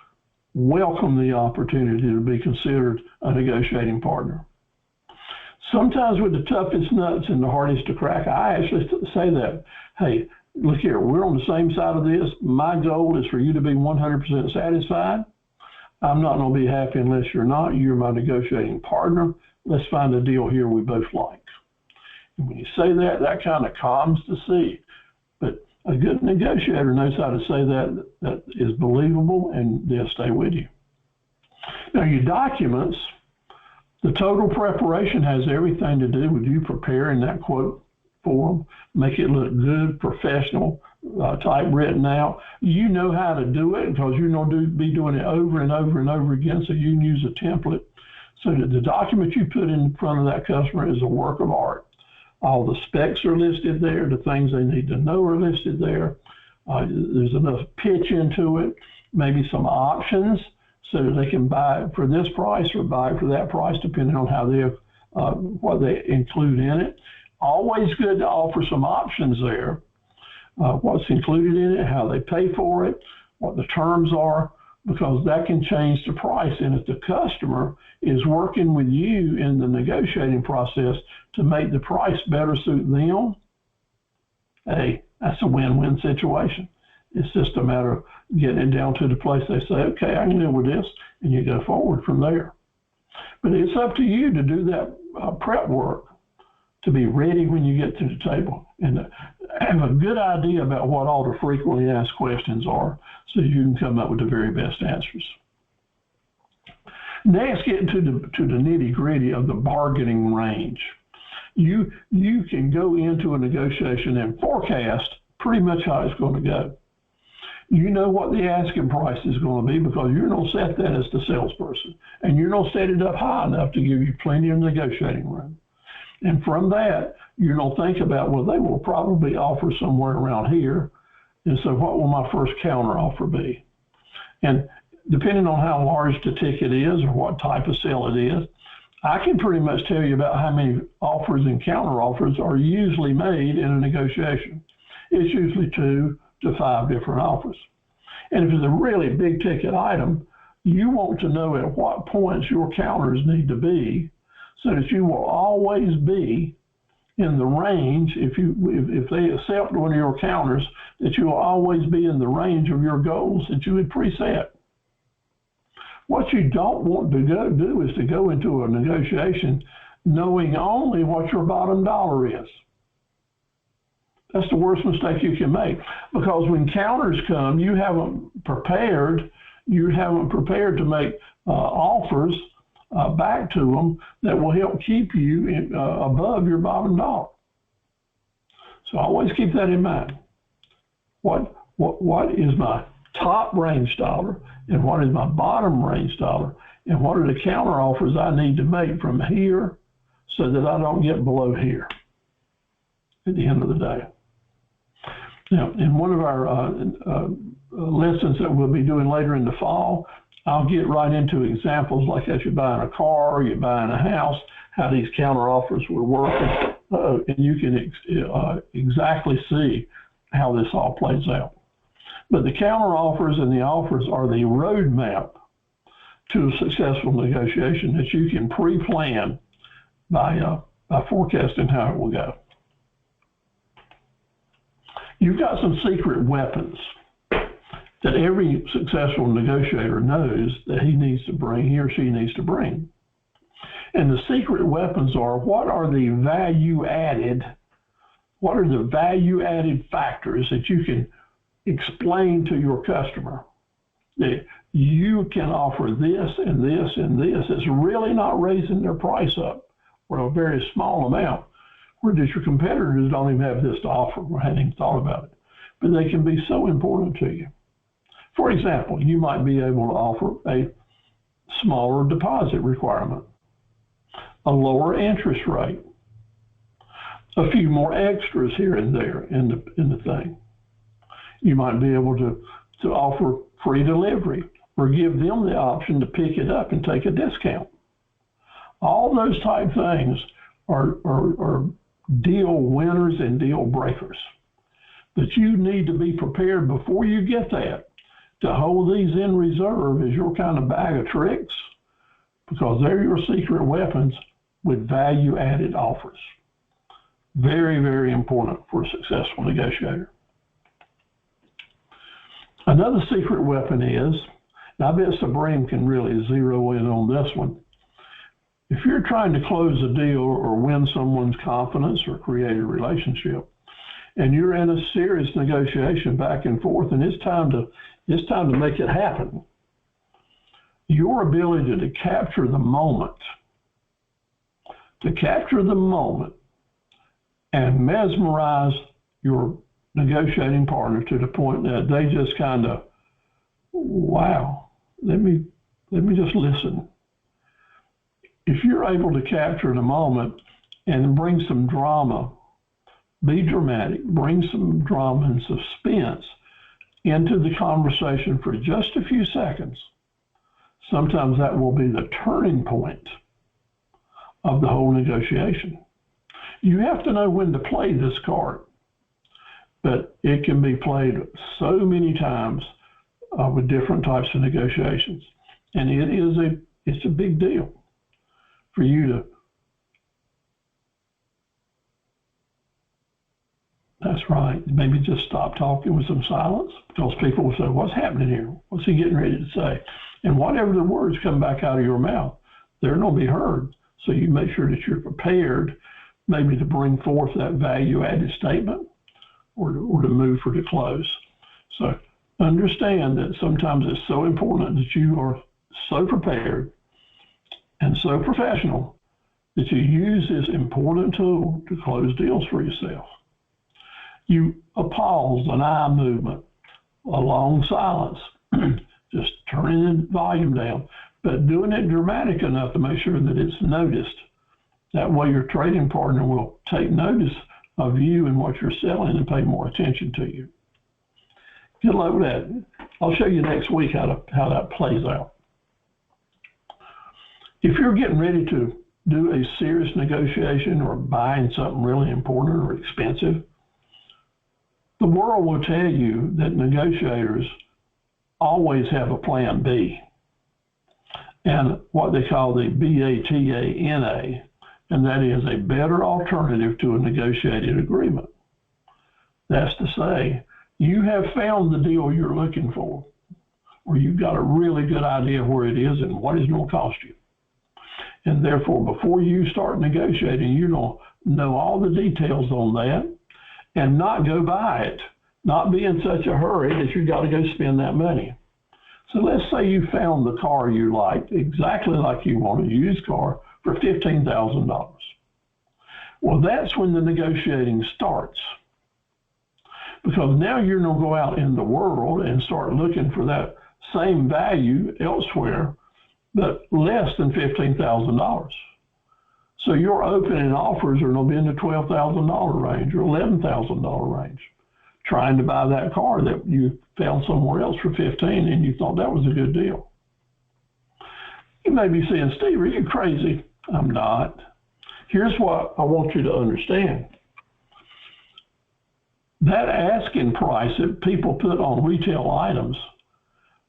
welcome the opportunity to be considered a negotiating partner. Sometimes with the toughest nuts and the hardest to crack, I actually say that, hey, look here, we're on the same side of this. My goal is for you to be 100% satisfied. I'm not going to be happy unless you're not. You're my negotiating partner. Let's find a deal here we both like. And when you say that, that kind of calms the sea. But a good negotiator knows how to say that is believable, and they'll stay with you. Now, your documents, the total preparation has everything to do with you preparing that quote form, make it look good, professional, typewritten out. You know how to do it because you're going to be doing it over and over and over again, so you can use a template so that the document you put in front of that customer is a work of art. All the specs are listed there, the things they need to know are listed there. There's enough pitch into it, maybe some options so that they can buy it for this price or buy it for that price, depending on how what they include in it. Always good to offer some options there. What's included in it, how they pay for it, what the terms are. because that can change the price. And if the customer is working with you in the negotiating process to make the price better suit them, hey, that's a win-win situation. It's just a matter of getting it down to the place they say, okay, I can live with this, and you go forward from there. But it's up to you to do that prep work, to be ready when you get to the table and have a good idea about what all the frequently asked questions are so you can come up with the very best answers. Next, getting to the nitty-gritty of the bargaining range. You can go into a negotiation and forecast pretty much how it's going to go. You know what the asking price is going to be because you're going to set that as the salesperson, and you're going to set it up high enough to give you plenty of negotiating room. And from that, you're going to think about, well, they will probably offer somewhere around here, and so what will my first counter offer be? And depending on how large the ticket is or what type of sale it is, I can pretty much tell you about how many offers and counter offers are usually made in a negotiation. It's usually 2 to 5 different offers. And if it's a really big ticket item, you want to know at what points your counters need to be so that you will always be in the range, if they accept one of your counters, that you will always be in the range of your goals that you had preset. What you don't want to do is to go into a negotiation knowing only what your bottom dollar is. That's the worst mistake you can make, because when counters come, you haven't prepared to make offers back to them that will help keep you above your bottom dollar. So always keep that in mind. What is my top range dollar, and what is my bottom range dollar, and what are the counter offers I need to make from here so that I don't get below here at the end of the day. Now, in one of our lessons that we'll be doing later in the fall, I'll get right into examples like as you're buying a car or you're buying a house, how these counter offers will work, and you can exactly see how this all plays out. But the counter offers and the offers are the roadmap to a successful negotiation that you can pre-plan by forecasting how it will go. You've got some secret weapons that every successful negotiator knows that he or she needs to bring. And the secret weapons are, what are the value added factors that you can explain to your customer that you can offer this and this and this. It's really not raising their price up or a very small amount, whereas your competitors don't even have this to offer or hadn't even thought about it. But they can be so important to you. For example, you might be able to offer a smaller deposit requirement, a lower interest rate, a few more extras here and there in the thing. You might be able to offer free delivery or give them the option to pick it up and take a discount. All those type things are deal winners and deal breakers. But you need to be prepared before you get that to hold these in reserve as your kind of bag of tricks, because they're your secret weapons with value-added offers. Very, very important for a successful negotiator. Another secret weapon is, and I bet Sabrina can really zero in on this one, if you're trying to close a deal or win someone's confidence or create a relationship, and you're in a serious negotiation back and forth, and it's time to make it happen, your ability to capture the moment and mesmerize your negotiating partner to the point that they just kind of, wow, let me just listen. If you're able to capture the moment and bring some drama, be dramatic, bring some drama and suspense into the conversation for just a few seconds, sometimes that will be the turning point of the whole negotiation. You have to know when to play this card, but it can be played so many times with different types of negotiations. And it's a big deal for you to, that's right, maybe just stop talking with some silence, because people will say, what's happening here? What's he getting ready to say? And whatever the words come back out of your mouth, they're going to be heard. So you make sure that you're prepared maybe to bring forth that value-added statement or to move for the close. So understand that sometimes it's so important that you are so prepared and so professional that you use this important tool to close deals for yourself. A pause, an eye movement, a long silence, just turning the volume down, but doing it dramatic enough to make sure that it's noticed. That way your trading partner will take notice of you and what you're selling and pay more attention to you. Good luck with that. I'll show you next week how that plays out. If you're getting ready to do a serious negotiation or buying something really important or expensive, the world will tell you that negotiators always have a plan B, and what they call the BATANA, and that is a better alternative to a negotiated agreement. That's to say, you have found the deal you're looking for, or you've got a really good idea where it is and what it's going to cost you. And therefore, before you start negotiating, you don't know all the details on that and not go buy it, not be in such a hurry that you've got to go spend that money. So let's say you found the car you liked, exactly like you want, a used car, for $15,000. Well, that's when the negotiating starts. Because now you're going to go out in the world and start looking for that same value elsewhere, but less than $15,000. So your opening offers are going to be in the $12,000 range or $11,000 range, trying to buy that car that you found somewhere else for $15,000 and you thought that was a good deal. You may be saying, Steve, are you crazy? I'm not. Here's what I want you to understand. That asking price that people put on retail items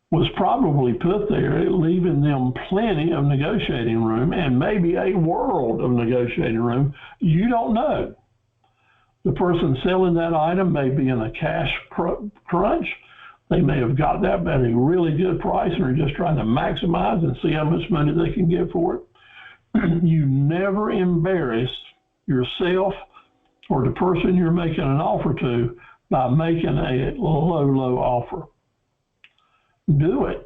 was probably put there, leaving them plenty of negotiating room and maybe a world of negotiating room. You don't know. The person selling that item may be in a cash crunch. They may have got that at a really good price and are just trying to maximize and see how much money they can get for it. You never embarrass yourself or the person you're making an offer to by making a low offer. Do it.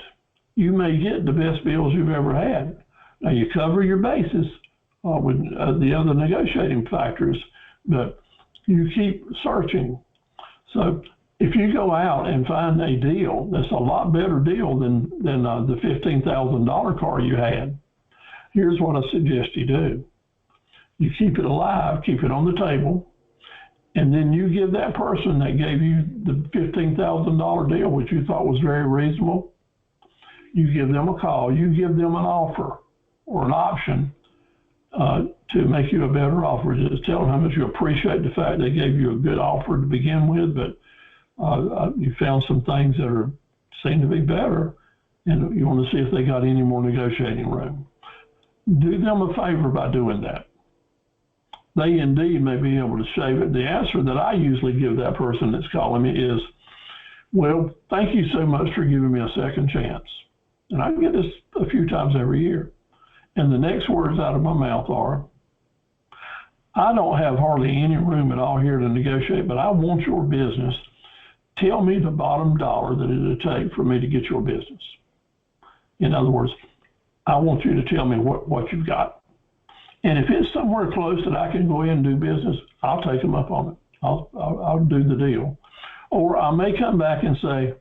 You may get the best deals you've ever had. Now you cover your bases with the other negotiating factors, but you keep searching. So if you go out and find a deal that's a lot better deal than the $15,000 car you had, here's what I suggest you do. You keep it alive, keep it on the table, and then you give that person that gave you the $15,000 deal, which you thought was very reasonable, you give them a call, you give them an offer or an option to make you a better offer. Just tell them how much you appreciate the fact they gave you a good offer to begin with, but you found some things that seem to be better, and you want to see if they got any more negotiating room. Do them a favor by doing that. They indeed may be able to shave it. The answer that I usually give that person that's calling me is, well, thank you so much for giving me a second chance. And I get this a few times every year. And the next words out of my mouth are, I don't have hardly any room at all here to negotiate, but I want your business. Tell me the bottom dollar that it would take for me to get your business. In other words, I want you to tell me what you've got. And if it's somewhere close that I can go in and do business, I'll take them up on it. I'll do the deal. Or I may come back and say,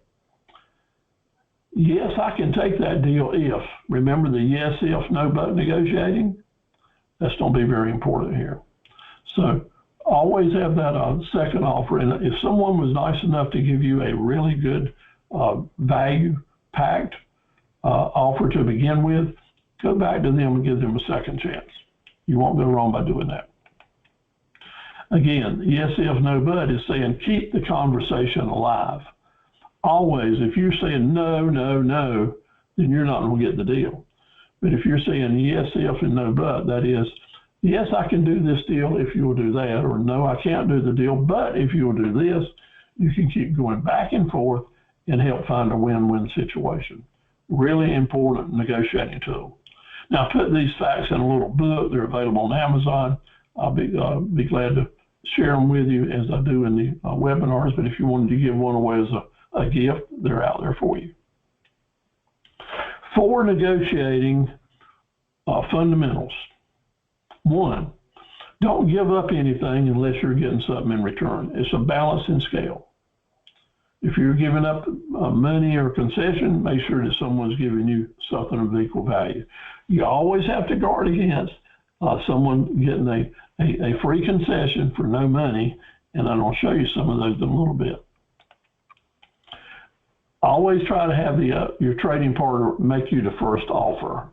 yes, I can take that deal if. Remember the yes, if, no, but negotiating? That's going to be very important here. So always have that second offer. And if someone was nice enough to give you a really good value-packed offer to begin with, go back to them and give them a second chance. You won't go wrong by doing that. Again, yes, if, no, but is saying keep the conversation alive. Always, if you're saying no, no, no, then you're not going to get the deal. But if you're saying yes, if, and no, but, that is, yes, I can do this deal if you'll do that, or no, I can't do the deal, but if you'll do this, you can keep going back and forth and help find a win-win situation. Really important negotiating tool. Now, I put these facts in a little book. They're available on Amazon. I'll be glad to share them with you as I do in the webinars, but if you wanted to give one away as a gift, they're out there for you. 4 negotiating fundamentals. 1, don't give up anything unless you're getting something in return. It's a balancing scale. If you're giving up money or concession, make sure that someone's giving you something of equal value. You always have to guard against someone getting a free concession for no money, and I'm going to show you some of those in a little bit. Always try to have your trading partner make you the first offer.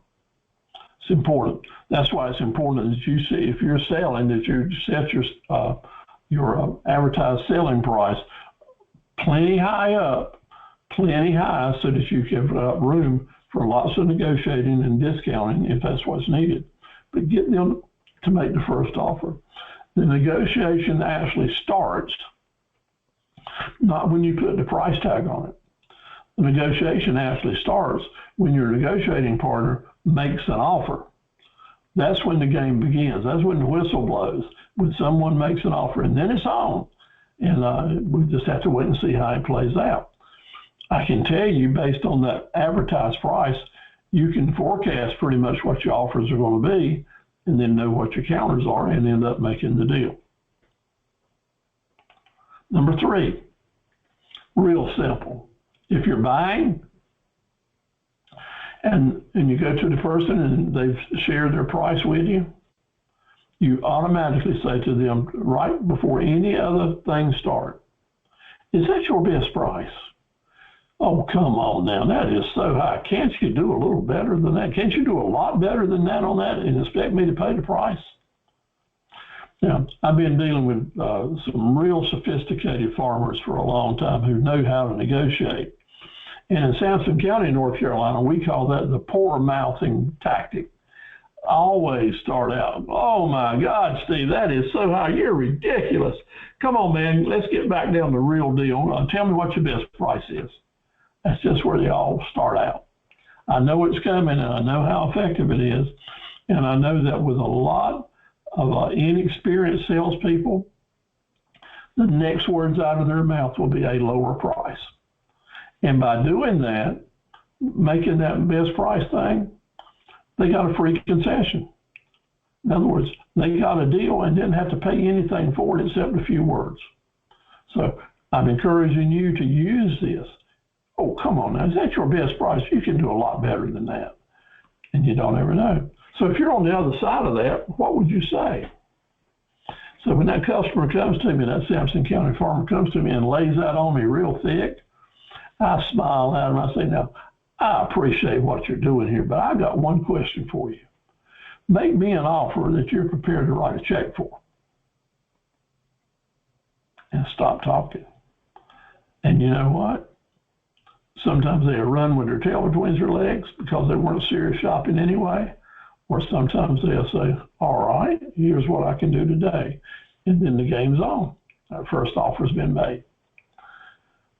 It's important. That's why it's important that you see, if you're selling, that you set your advertised selling price plenty high up, plenty high, so that you give room for lots of negotiating and discounting if that's what's needed. But get them to make the first offer. The negotiation actually starts not when you put the price tag on it. The negotiation actually starts when your negotiating partner makes an offer. That's when the game begins. That's when the whistle blows, when someone makes an offer, and then it's on. And we just have to wait and see how it plays out. I can tell you, based on that advertised price, you can forecast pretty much what your offers are going to be, and then know what your counters are, and end up making the deal. Number 3, real simple. If you're buying and you go to the person and they've shared their price with you, you automatically say to them right before any other things start, is that your best price? Oh, come on now, that is so high. Can't you do a little better than that? Can't you do a lot better than that on that and expect me to pay the price? Now, I've been dealing with some real sophisticated farmers for a long time who know how to negotiate. And in Sampson County, North Carolina, we call that the poor mouthing tactic. Always start out, oh my God, Steve, that is so high. You're ridiculous. Come on, man, let's get back down to the real deal. Tell me what your best price is. That's just where they all start out. I know it's coming, and I know how effective it is. And I know that with a lot of inexperienced salespeople, the next words out of their mouth will be a lower price. And by doing that, making that best price thing, they got a free concession. In other words, they got a deal and didn't have to pay anything for it except a few words. So I'm encouraging you to use this. Oh, come on now, is that your best price? You can do a lot better than that. And you don't ever know. So if you're on the other side of that, what would you say? So when that customer comes to me, that Sampson County farmer comes to me and lays that on me real thick, I smile at him. I say, now, I appreciate what you're doing here, but I've got one question for you. Make me an offer that you're prepared to write a check for. And stop talking. And you know what? Sometimes they run with their tail between their legs because they weren't serious shopping anyway. Or sometimes they'll say, all right, here's what I can do today. And then the game's on. That first offer's been made.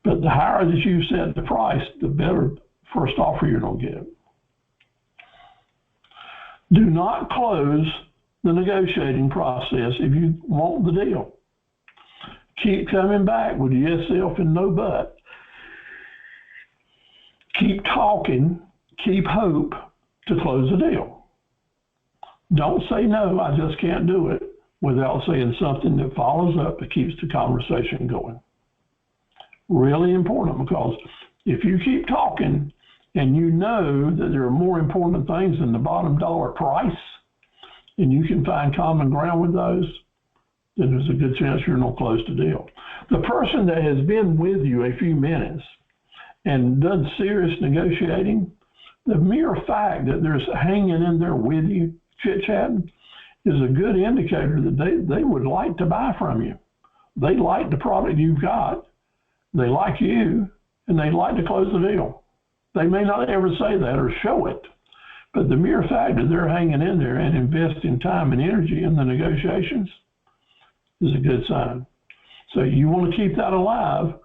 But the higher that you set the price, the better first offer you're going to get. Do not close the negotiating process if you want the deal. Keep coming back with yes, if, and no, but. Keep talking, keep hope to close the deal. Don't say no, I just can't do it, without saying something that follows up that keeps the conversation going. Really important, because if you keep talking and you know that there are more important things than the bottom dollar price, and you can find common ground with those, then there's a good chance you're going to close the deal. The person that has been with you a few minutes and done serious negotiating, the mere fact that they're hanging in there with you, chit-chatting, is a good indicator that they would like to buy from you. They like the product you've got. They like you, and they'd like to close the deal. They may not ever say that or show it, but the mere fact that they're hanging in there and investing time and energy in the negotiations is a good sign. So you want to keep that alive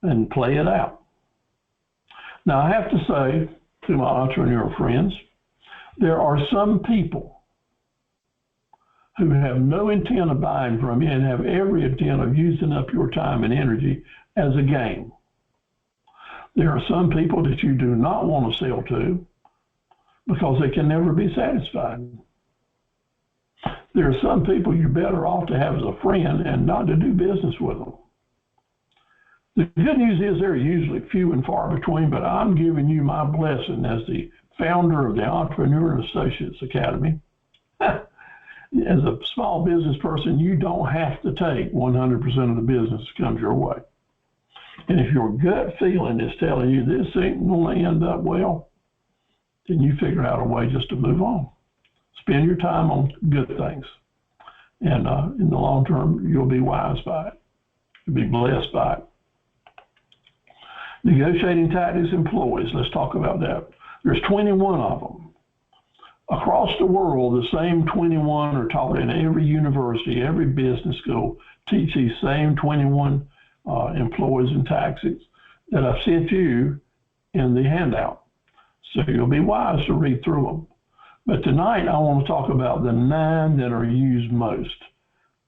and play it out. Now, I have to say to my entrepreneur friends, there are some people who have no intent of buying from you and have every intent of using up your time and energy as a game. There are some people that you do not want to sell to because they can never be satisfied. There are some people you're better off to have as a friend and not to do business with them. The good news is they're usually few and far between, but I'm giving you my blessing as the founder of the Entrepreneur and Associates Academy. As a small business person, you don't have to take 100% of the business that comes your way. And if your gut feeling is telling you this ain't going to end up well, then you figure out a way just to move on. Spend your time on good things. And in the long term, you'll be wise by it. You'll be blessed by it. Negotiating tactics employees, let's talk about that. There's 21 of them. Across the world, the same 21 are taught in every university, every business school, teach these same 21 employees and tactics that I've sent you in the handout. So you'll be wise to read through them. But tonight, I want to talk about the 9 that are used most,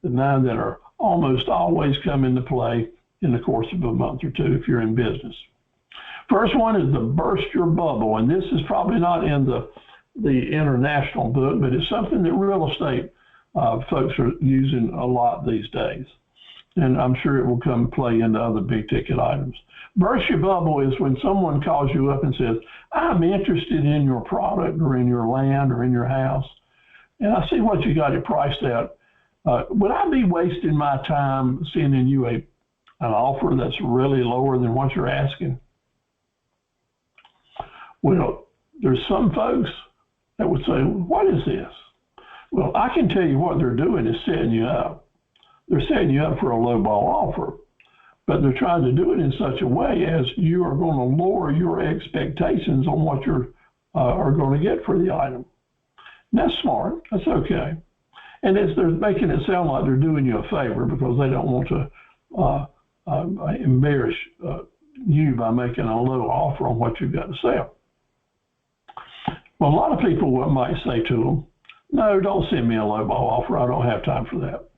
the 9 that are almost always come into play in the course of a month or two if you're in business. First one is the burst your bubble, and this is probably not in the international book, but it's something that real estate folks are using a lot these days. And I'm sure it will come play into other big ticket items. Burst your bubble is when someone calls you up and says, I'm interested in your product or in your land or in your house, and I see what you got it priced at. Would I be wasting my time sending you an offer that's really lower than what you're asking? Well, there's some folks that would say, what is this? Well, I can tell you what they're doing is setting you up. They're setting you up for a lowball offer, but they're trying to do it in such a way as you are going to lower your expectations on what you are going to get for the item. And that's smart. That's okay. And they're making it sound like they're doing you a favor because they don't want to embarrass you by making a low offer on what you've got to sell. Well, a lot of people might say to them, no, don't send me a lowball offer. I don't have time for that.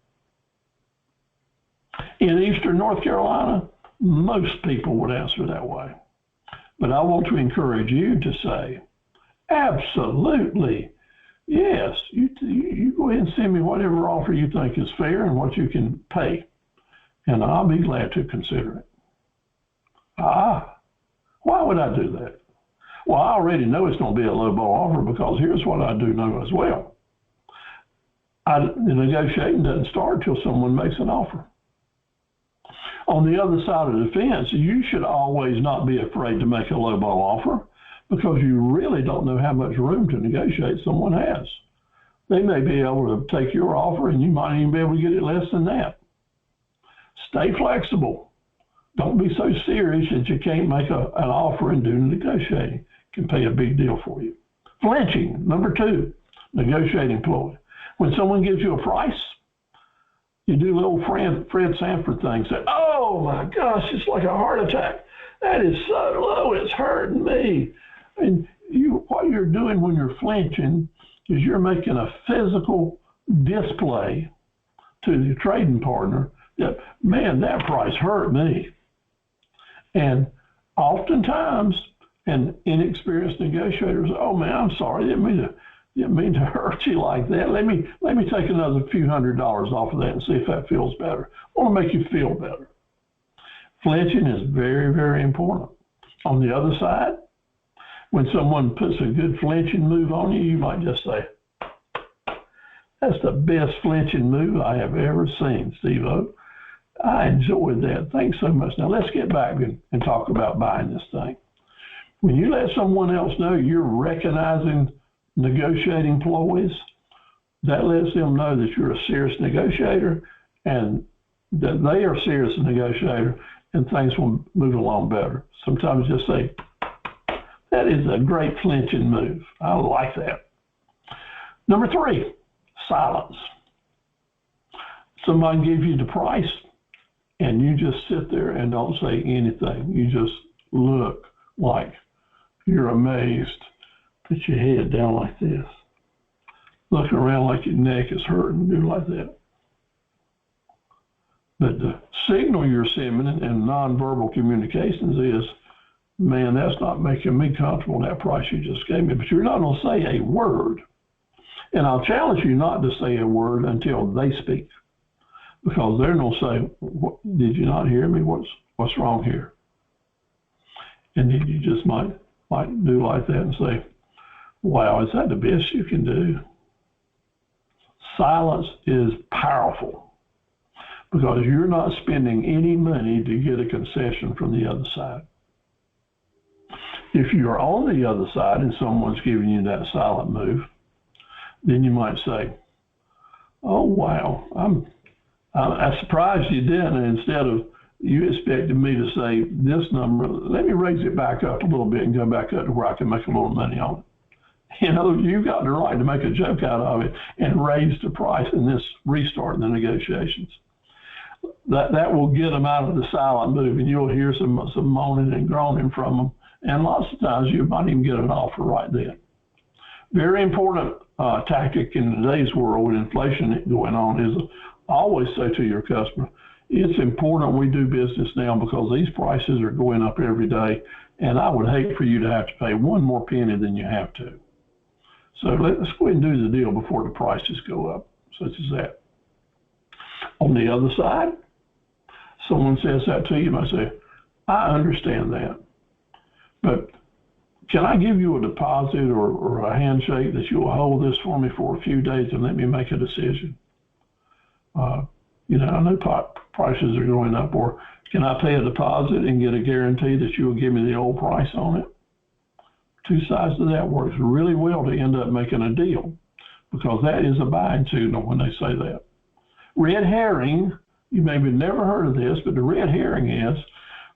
In Eastern North Carolina, most people would answer that way. But I want to encourage you to say, absolutely, yes, you go ahead and send me whatever offer you think is fair and what you can pay, and I'll be glad to consider it. Why would I do that? Well, I already know it's going to be a lowball offer because here's what I do know as well. The negotiating doesn't start until someone makes an offer. On the other side of the fence, you should always not be afraid to make a lowball offer because you really don't know how much room to negotiate someone has. They may be able to take your offer and you might even be able to get it less than that. Stay flexible. Don't be so serious that you can't make an offer and do negotiating. It can pay a big deal for you. Flinching, number 2, negotiating ploy. When someone gives you a price, you do little Fred Sanford things. Say, oh my gosh, it's like a heart attack. That is so low, it's hurting me. And what you're doing when you're flinching is you're making a physical display to your trading partner that, man, that price hurt me. And oftentimes, an inexperienced negotiators, oh man, I'm sorry, didn't mean to hurt you like that. Let me take another few $100s off of that and see if that feels better. I want to make you feel better. Flinching is very, very important. On the other side, when someone puts a good flinching move on you, you might just say, that's the best flinching move I have ever seen, Steve-O. I enjoyed that. Thanks so much. Now let's get back and talk about buying this thing. When you let someone else know you're recognizing negotiating ploys, that lets them know that you're a serious negotiator and that they are a serious negotiator and things will move along better. Sometimes just say, that is a great flinching move. I like that. Number 3, silence. Somebody gives you the price, and you just sit there and don't say anything. You just look like you're amazed. Put your head down like this. Looking around like your neck is hurting, do like that. But the signal you're sending in nonverbal communications is, man, that's not making me comfortable, that price you just gave me. But you're not going to say a word. And I'll challenge you not to say a word until they speak. Because they're going to say, did you not hear me? What's wrong here? And then you just might do like that and say, wow, is that the best you can do? Silence is powerful because you're not spending any money to get a concession from the other side. If you're on the other side and someone's giving you that silent move, then you might say, oh, wow, I'm surprised you didn't. And instead of you expected me to say this number, let me raise it back up a little bit and go back up to where I can make a little money on it. You know, you've got the right to make a joke out of it and raise the price and this restart the negotiations. That will get them out of the silent move, and you'll hear some moaning and groaning from them. And lots of times you might even get an offer right then. Very important tactic in today's world with inflation going on is always say to your customer, it's important we do business now because these prices are going up every day, and I would hate for you to have to pay one more penny than you have to. So let's go ahead and do the deal before the prices go up, such as that. On the other side, someone says that to you, and I say, I understand that, but can I give you a deposit or a handshake that you'll hold this for me for a few days and let me make a decision? You know, I know prices are going up, or can I pay a deposit and get a guarantee that you will give me the old price on it? Two sides of that works really well to end up making a deal, because that is a buying signal when they say that. Red herring, you maybe never heard of this, but the red herring is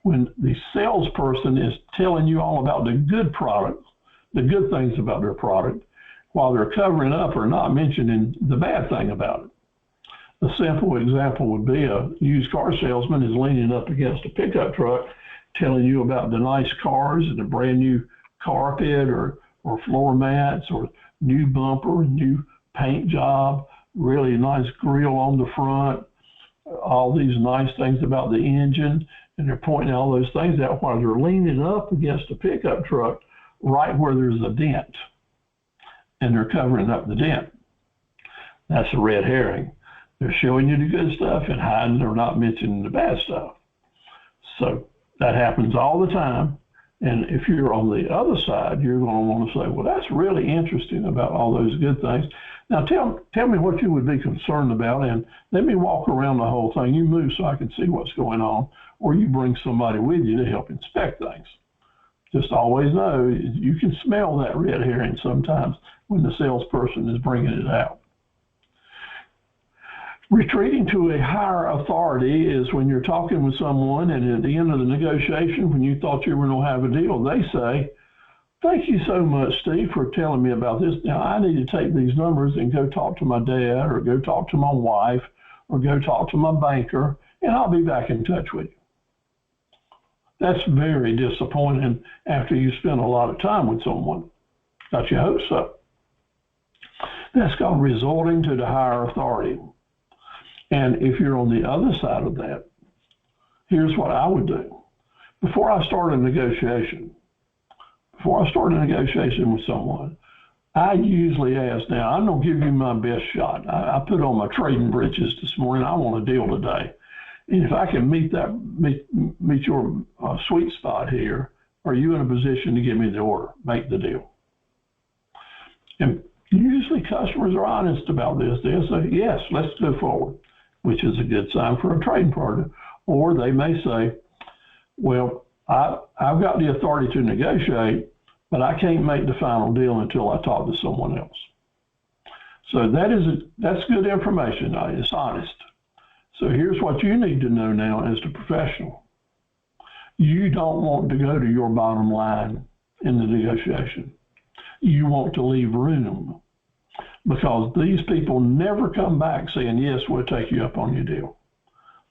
when the salesperson is telling you all about the good product, the good things about their product, while they're covering up or not mentioning the bad thing about it. A simple example would be a used car salesman is leaning up against a pickup truck telling you about the nice cars and the brand new carpet or floor mats or new bumper, new paint job, really nice grill on the front, all these nice things about the engine, and they're pointing all those things out while they're leaning up against a pickup truck right where there's a dent, and they're covering up the dent. That's a red herring. They're showing you the good stuff and hiding or not mentioning the bad stuff. So that happens all the time. And if you're on the other side, you're going to want to say, well, that's really interesting about all those good things. Now, tell me what you would be concerned about, and let me walk around the whole thing. You move so I can see what's going on, or you bring somebody with you to help inspect things. Just always know, you can smell that red herring sometimes when the salesperson is bringing it out. Retreating to a higher authority is when you're talking with someone and at the end of the negotiation, when you thought you were going to have a deal, they say, thank you so much, Steve, for telling me about this. Now, I need to take these numbers and go talk to my dad or go talk to my wife or go talk to my banker, and I'll be back in touch with you. That's very disappointing after you spend a lot of time with someone. Got your hopes up. That's called resorting to the higher authority. And if you're on the other side of that, here's what I would do. Before I start a negotiation with someone, I usually ask, now I'm going to give you my best shot. I put on my trading breeches this morning. I want a deal today. And if I can meet your sweet spot here, are you in a position to give me the order, make the deal? And usually customers are honest about this. They'll say, yes, let's go forward, which is a good sign for a trading partner. Or they may say, well, I've got the authority to negotiate, but I can't make the final deal until I talk to someone else. So that's good information. It's honest. So here's what you need to know now as the professional. You don't want to go to your bottom line in the negotiation. You want to leave room, because these people never come back saying, yes, we'll take you up on your deal.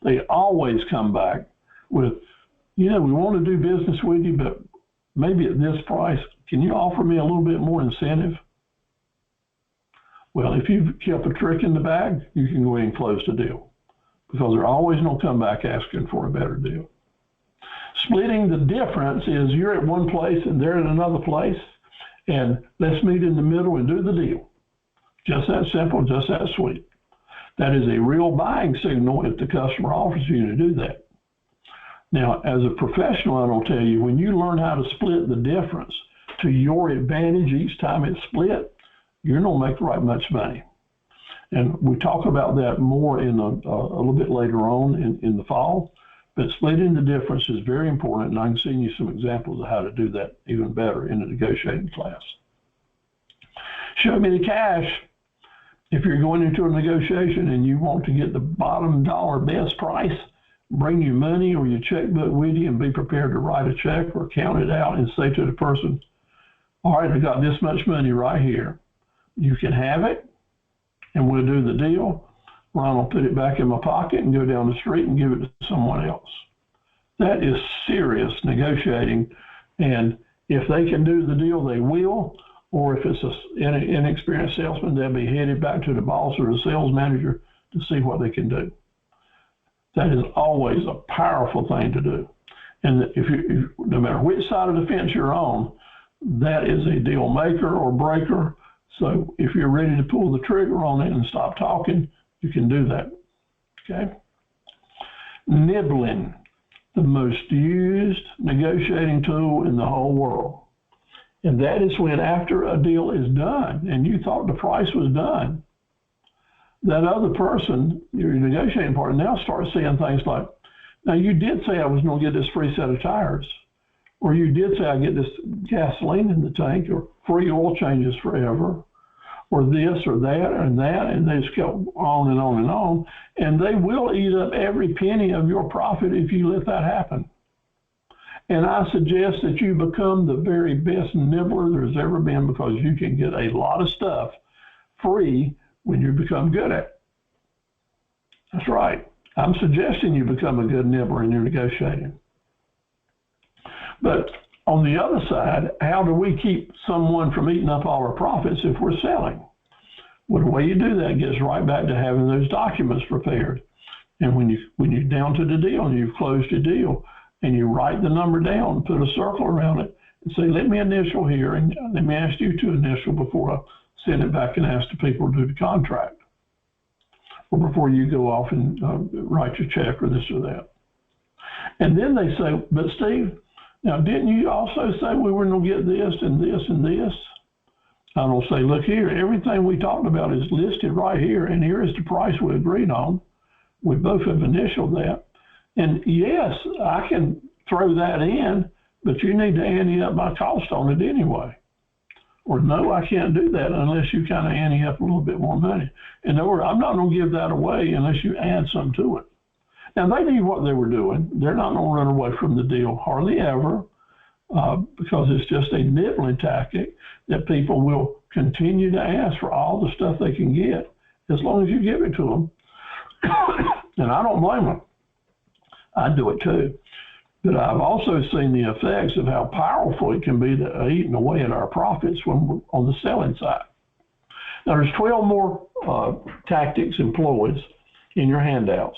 They always come back with, we want to do business with you, but maybe at this price, can you offer me a little bit more incentive? Well, if you've kept a trick in the bag, you can go ahead and close the deal, because they're always going to come back asking for a better deal. Splitting the difference is you're at one place and they're at another place, and let's meet in the middle and do the deal. Just that simple, just that sweet. That is a real buying signal if the customer offers you to do that. Now, as a professional, I will tell you, when you learn how to split the difference to your advantage each time it's split, you're going to make right much money. And we talk about that more in a little bit later on in the fall. But splitting the difference is very important, and I can send you some examples of how to do that even better in the negotiating class. Show me the cash. If you're going into a negotiation and you want to get the bottom dollar best price, bring your money or your checkbook with you and be prepared to write a check or count it out and say to the person, all right, I got this much money right here. You can have it, and we'll do the deal. Or I'm going to put it back in my pocket and go down the street and give it to someone else. That is serious negotiating. And if they can do the deal, they will. Or if it's an inexperienced salesman, they'll be headed back to the boss or the sales manager to see what they can do. That is always a powerful thing to do. And if no matter which side of the fence you're on, that is a deal maker or breaker. So if you're ready to pull the trigger on it and stop talking, you can do that, okay? Nibbling, the most used negotiating tool in the whole world. And that is when after a deal is done and you thought the price was done, that other person, your negotiating partner, now starts saying things like, now you did say I was going to get this free set of tires, or you did say I get this gasoline in the tank, or free oil changes forever, or this or that and that, and they just go on and on and on. And they will eat up every penny of your profit if you let that happen. And I suggest that you become the very best nibbler there's ever been, because you can get a lot of stuff free when you become good at it. That's right. I'm suggesting you become a good nibbler in your negotiating. But on the other side, how do we keep someone from eating up all our profits if we're selling? Well, the way you do that gets right back to having those documents prepared. And when you're down to the deal and you've closed the deal, and you write the number down, put a circle around it, and say, let me initial here, and let me ask you to initial before I send it back and ask the people to do the contract, or before you go off and write your check or this or that. And then they say, but Steve, now didn't you also say we were going to get this and this and this? I will say, look here, everything we talked about is listed right here, and here is the price we agreed on. We both have initialed that. And yes, I can throw that in, but you need to ante up my cost on it anyway. Or no, I can't do that unless you kind of ante up a little bit more money. In other words, I'm not going to give that away unless you add some to it. Now, they knew what they were doing. They're not going to run away from the deal hardly ever, because it's just a nibbling tactic that people will continue to ask for all the stuff they can get as long as you give it to them. And I don't blame them. I do it too. But I've also seen the effects of how powerful it can be to eating away at our profits when we're on the selling side. Now, there's 12 more tactics employed in your handouts.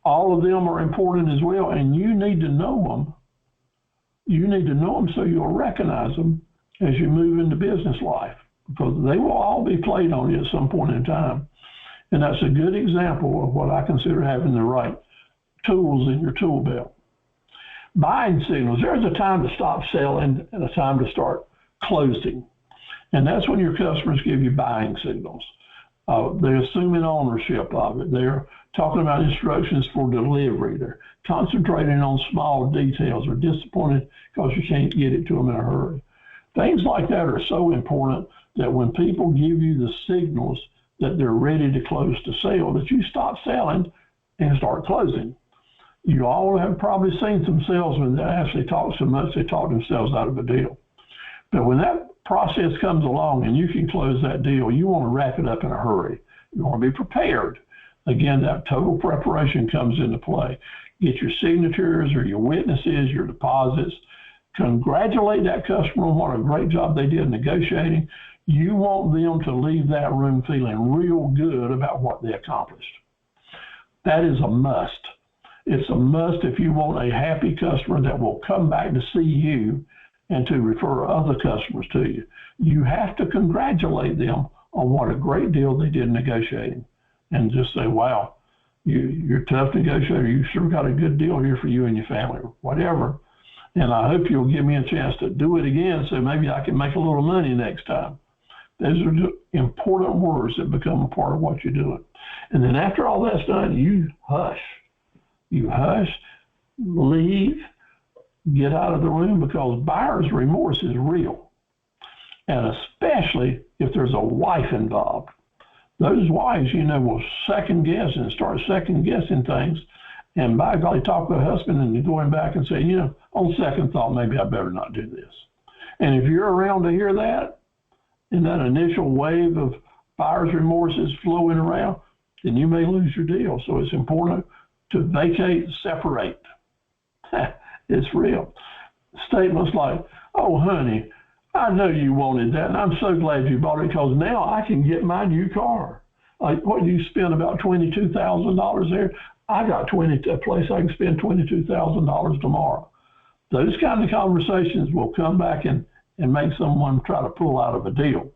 All of them are important as well, and you need to know them. You need to know them so you'll recognize them as you move into business life, because they will all be played on you at some point in time. And that's a good example of what I consider having the right tools in your tool belt. Buying signals. There's a time to stop selling and a time to start closing. And that's when your customers give you buying signals. They're assuming ownership of it. They're talking about instructions for delivery. They're concentrating on small details, or disappointed because you can't get it to them in a hurry. Things like that are so important that when people give you the signals that they're ready to close the sale, that you stop selling and start closing. You all have probably seen some salesmen that actually talk so much they talk themselves out of a deal. But when that process comes along and you can close that deal, you want to wrap it up in a hurry. You want to be prepared. Again, that total preparation comes into play. Get your signatures or your witnesses, your deposits. Congratulate that customer on what a great job they did negotiating. You want them to leave that room feeling real good about what they accomplished. That is a must. It's a must if you want a happy customer that will come back to see you and to refer other customers to you. You have to congratulate them on what a great deal they did negotiating and just say, wow, you're a tough negotiator. You sure got a good deal here for you and your family, or whatever. And I hope you'll give me a chance to do it again so maybe I can make a little money next time. Those are important words that become a part of what you're doing. And then after all that's done, you hush. You hush, leave, get out of the room, because buyer's remorse is real. And especially if there's a wife involved. Those wives, will second guess and start second guessing things. And by golly, talk to the husband and you're going back and say, on second thought, maybe I better not do this. And if you're around to hear that, and that initial wave of buyer's remorse is flowing around, then you may lose your deal. So it's important to vacate, separate. It's real. Statements like, oh, honey, I know you wanted that, and I'm so glad you bought it because now I can get my new car. Like, what, you spent about $22,000 there? I got a place I can spend $22,000 tomorrow. Those kind of conversations will come back and make someone try to pull out of a deal.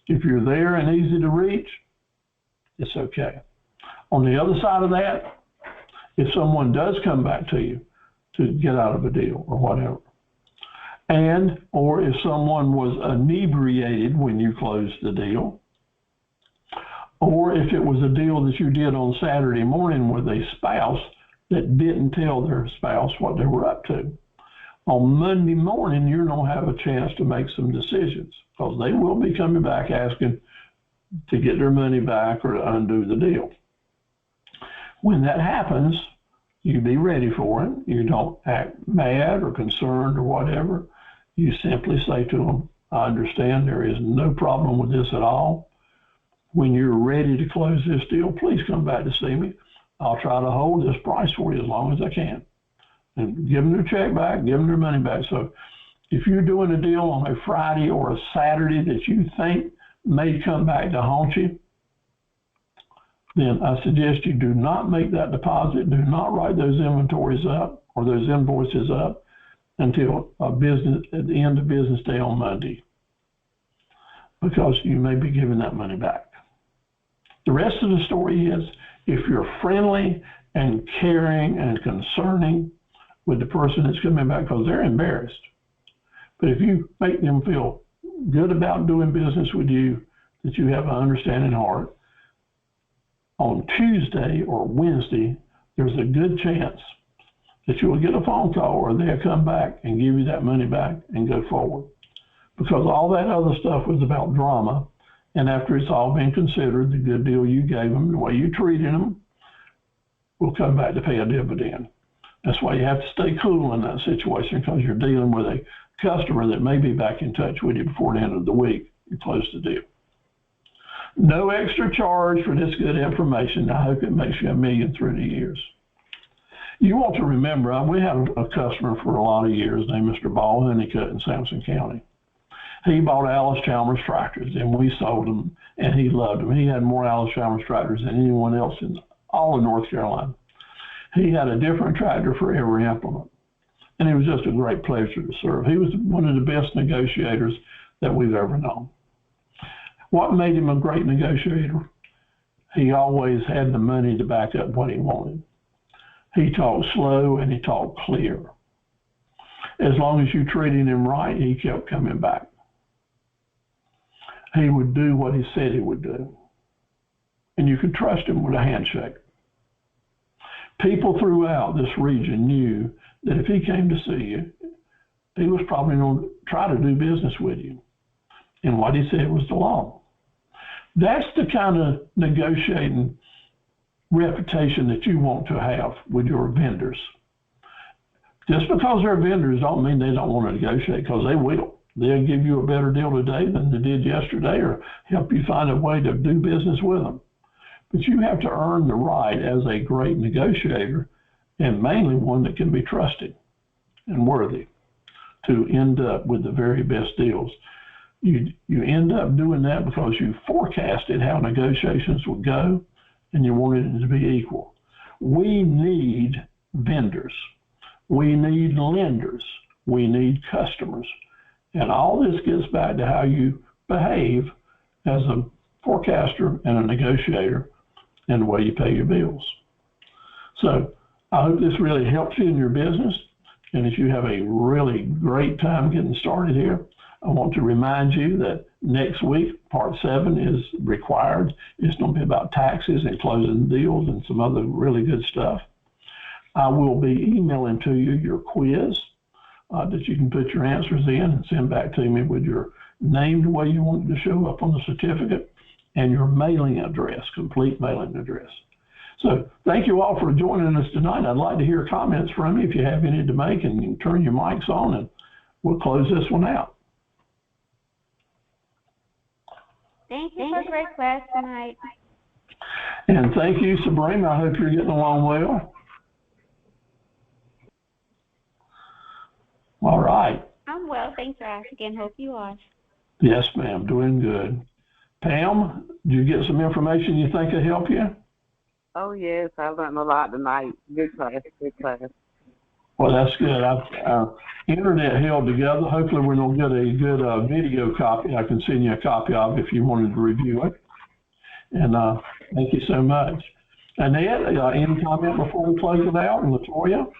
If you're there and easy to reach, it's okay. On the other side of that, if someone does come back to you to get out of a deal or whatever, or if someone was inebriated when you closed the deal, or if it was a deal that you did on Saturday morning with a spouse that didn't tell their spouse what they were up to, on Monday morning, you're going to have a chance to make some decisions because they will be coming back asking to get their money back or to undo the deal. When that happens, you be ready for it. You don't act mad or concerned or whatever. You simply say to them, I understand there is no problem with this at all. When you're ready to close this deal, please come back to see me. I'll try to hold this price for you as long as I can. And give them their check back, give them their money back. So if you're doing a deal on a Friday or a Saturday that you think may come back to haunt you, then I suggest you do not make that deposit. Do not write those inventories up or those invoices up until at the end of business day on Monday, because you may be giving that money back. The rest of the story is, if you're friendly and caring and concerning with the person that's coming back, because they're embarrassed. But if you make them feel good about doing business with you, that you have an understanding heart, on Tuesday or Wednesday, there's a good chance that you will get a phone call or they'll come back and give you that money back and go forward. Because all that other stuff was about drama. And after it's all been considered, the good deal you gave them, the way you treated them, will come back to pay a dividend. That's why you have to stay cool in that situation, because you're dealing with a customer that may be back in touch with you before the end of the week. You close the deal. No extra charge for this good information. I hope it makes you $1 million through the years. You want to remember, we had a customer for a lot of years named Mr. Ball Honeycutt in Sampson County. He bought Alice Chalmers tractors, and we sold them, and he loved them. He had more Alice Chalmers tractors than anyone else in all of North Carolina. He had a different tractor for every implement, and it was just a great pleasure to serve. He was one of the best negotiators that we've ever known. What made him a great negotiator? He always had the money to back up what he wanted. He talked slow and he talked clear. As long as you treated him right, he kept coming back. He would do what he said he would do. And you could trust him with a handshake. People throughout this region knew that if he came to see you, he was probably going to try to do business with you. And what he said was the law. That's the kind of negotiating reputation that you want to have with your vendors. Just because they're vendors don't mean they don't want to negotiate, because they will. They'll give you a better deal today than they did yesterday, or help you find a way to do business with them. But you have to earn the right as a great negotiator, and mainly one that can be trusted and worthy, to end up with the very best deals. You end up doing that because you forecasted how negotiations would go, and you wanted it to be equal. We need vendors. We need lenders. We need customers. And all this gets back to how you behave as a forecaster and a negotiator, and the way you pay your bills. So I hope this really helps you in your business. And if you have a really great time getting started here, I want to remind you that next week, part 7 is required. It's going to be about taxes and closing deals and some other really good stuff. I will be emailing to you your quiz that you can put your answers in and send back to me with your name, the way you want it to show up on the certificate, and your mailing address, complete mailing address. So thank you all for joining us tonight. I'd like to hear comments from you if you have any to make, and you can turn your mics on, and we'll close this one out. Thank you for a great class tonight. And thank you, Sabrina. I hope you're getting along well. All right. I'm well, thanks for asking. Hope you are. Yes, ma'am, doing good. Pam, did you get some information you think will help you? Oh, yes, I learned a lot tonight. Good class, good class. Well, that's good. Our internet held together. Hopefully we're going to get a good video copy. I can send you a copy of it if you wanted to review it. And thank you so much. Annette, any comment before we close it out? And Latoya?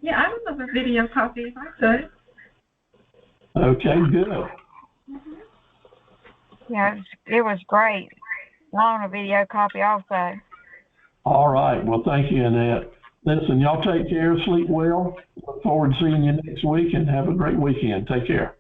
Yeah, I would love a video copy if I could. Okay, good. Yeah, it was great. I want a video copy also. All right. Well, thank you, Annette. Listen, y'all take care. Sleep well. Look forward to seeing you next week, and have a great weekend. Take care.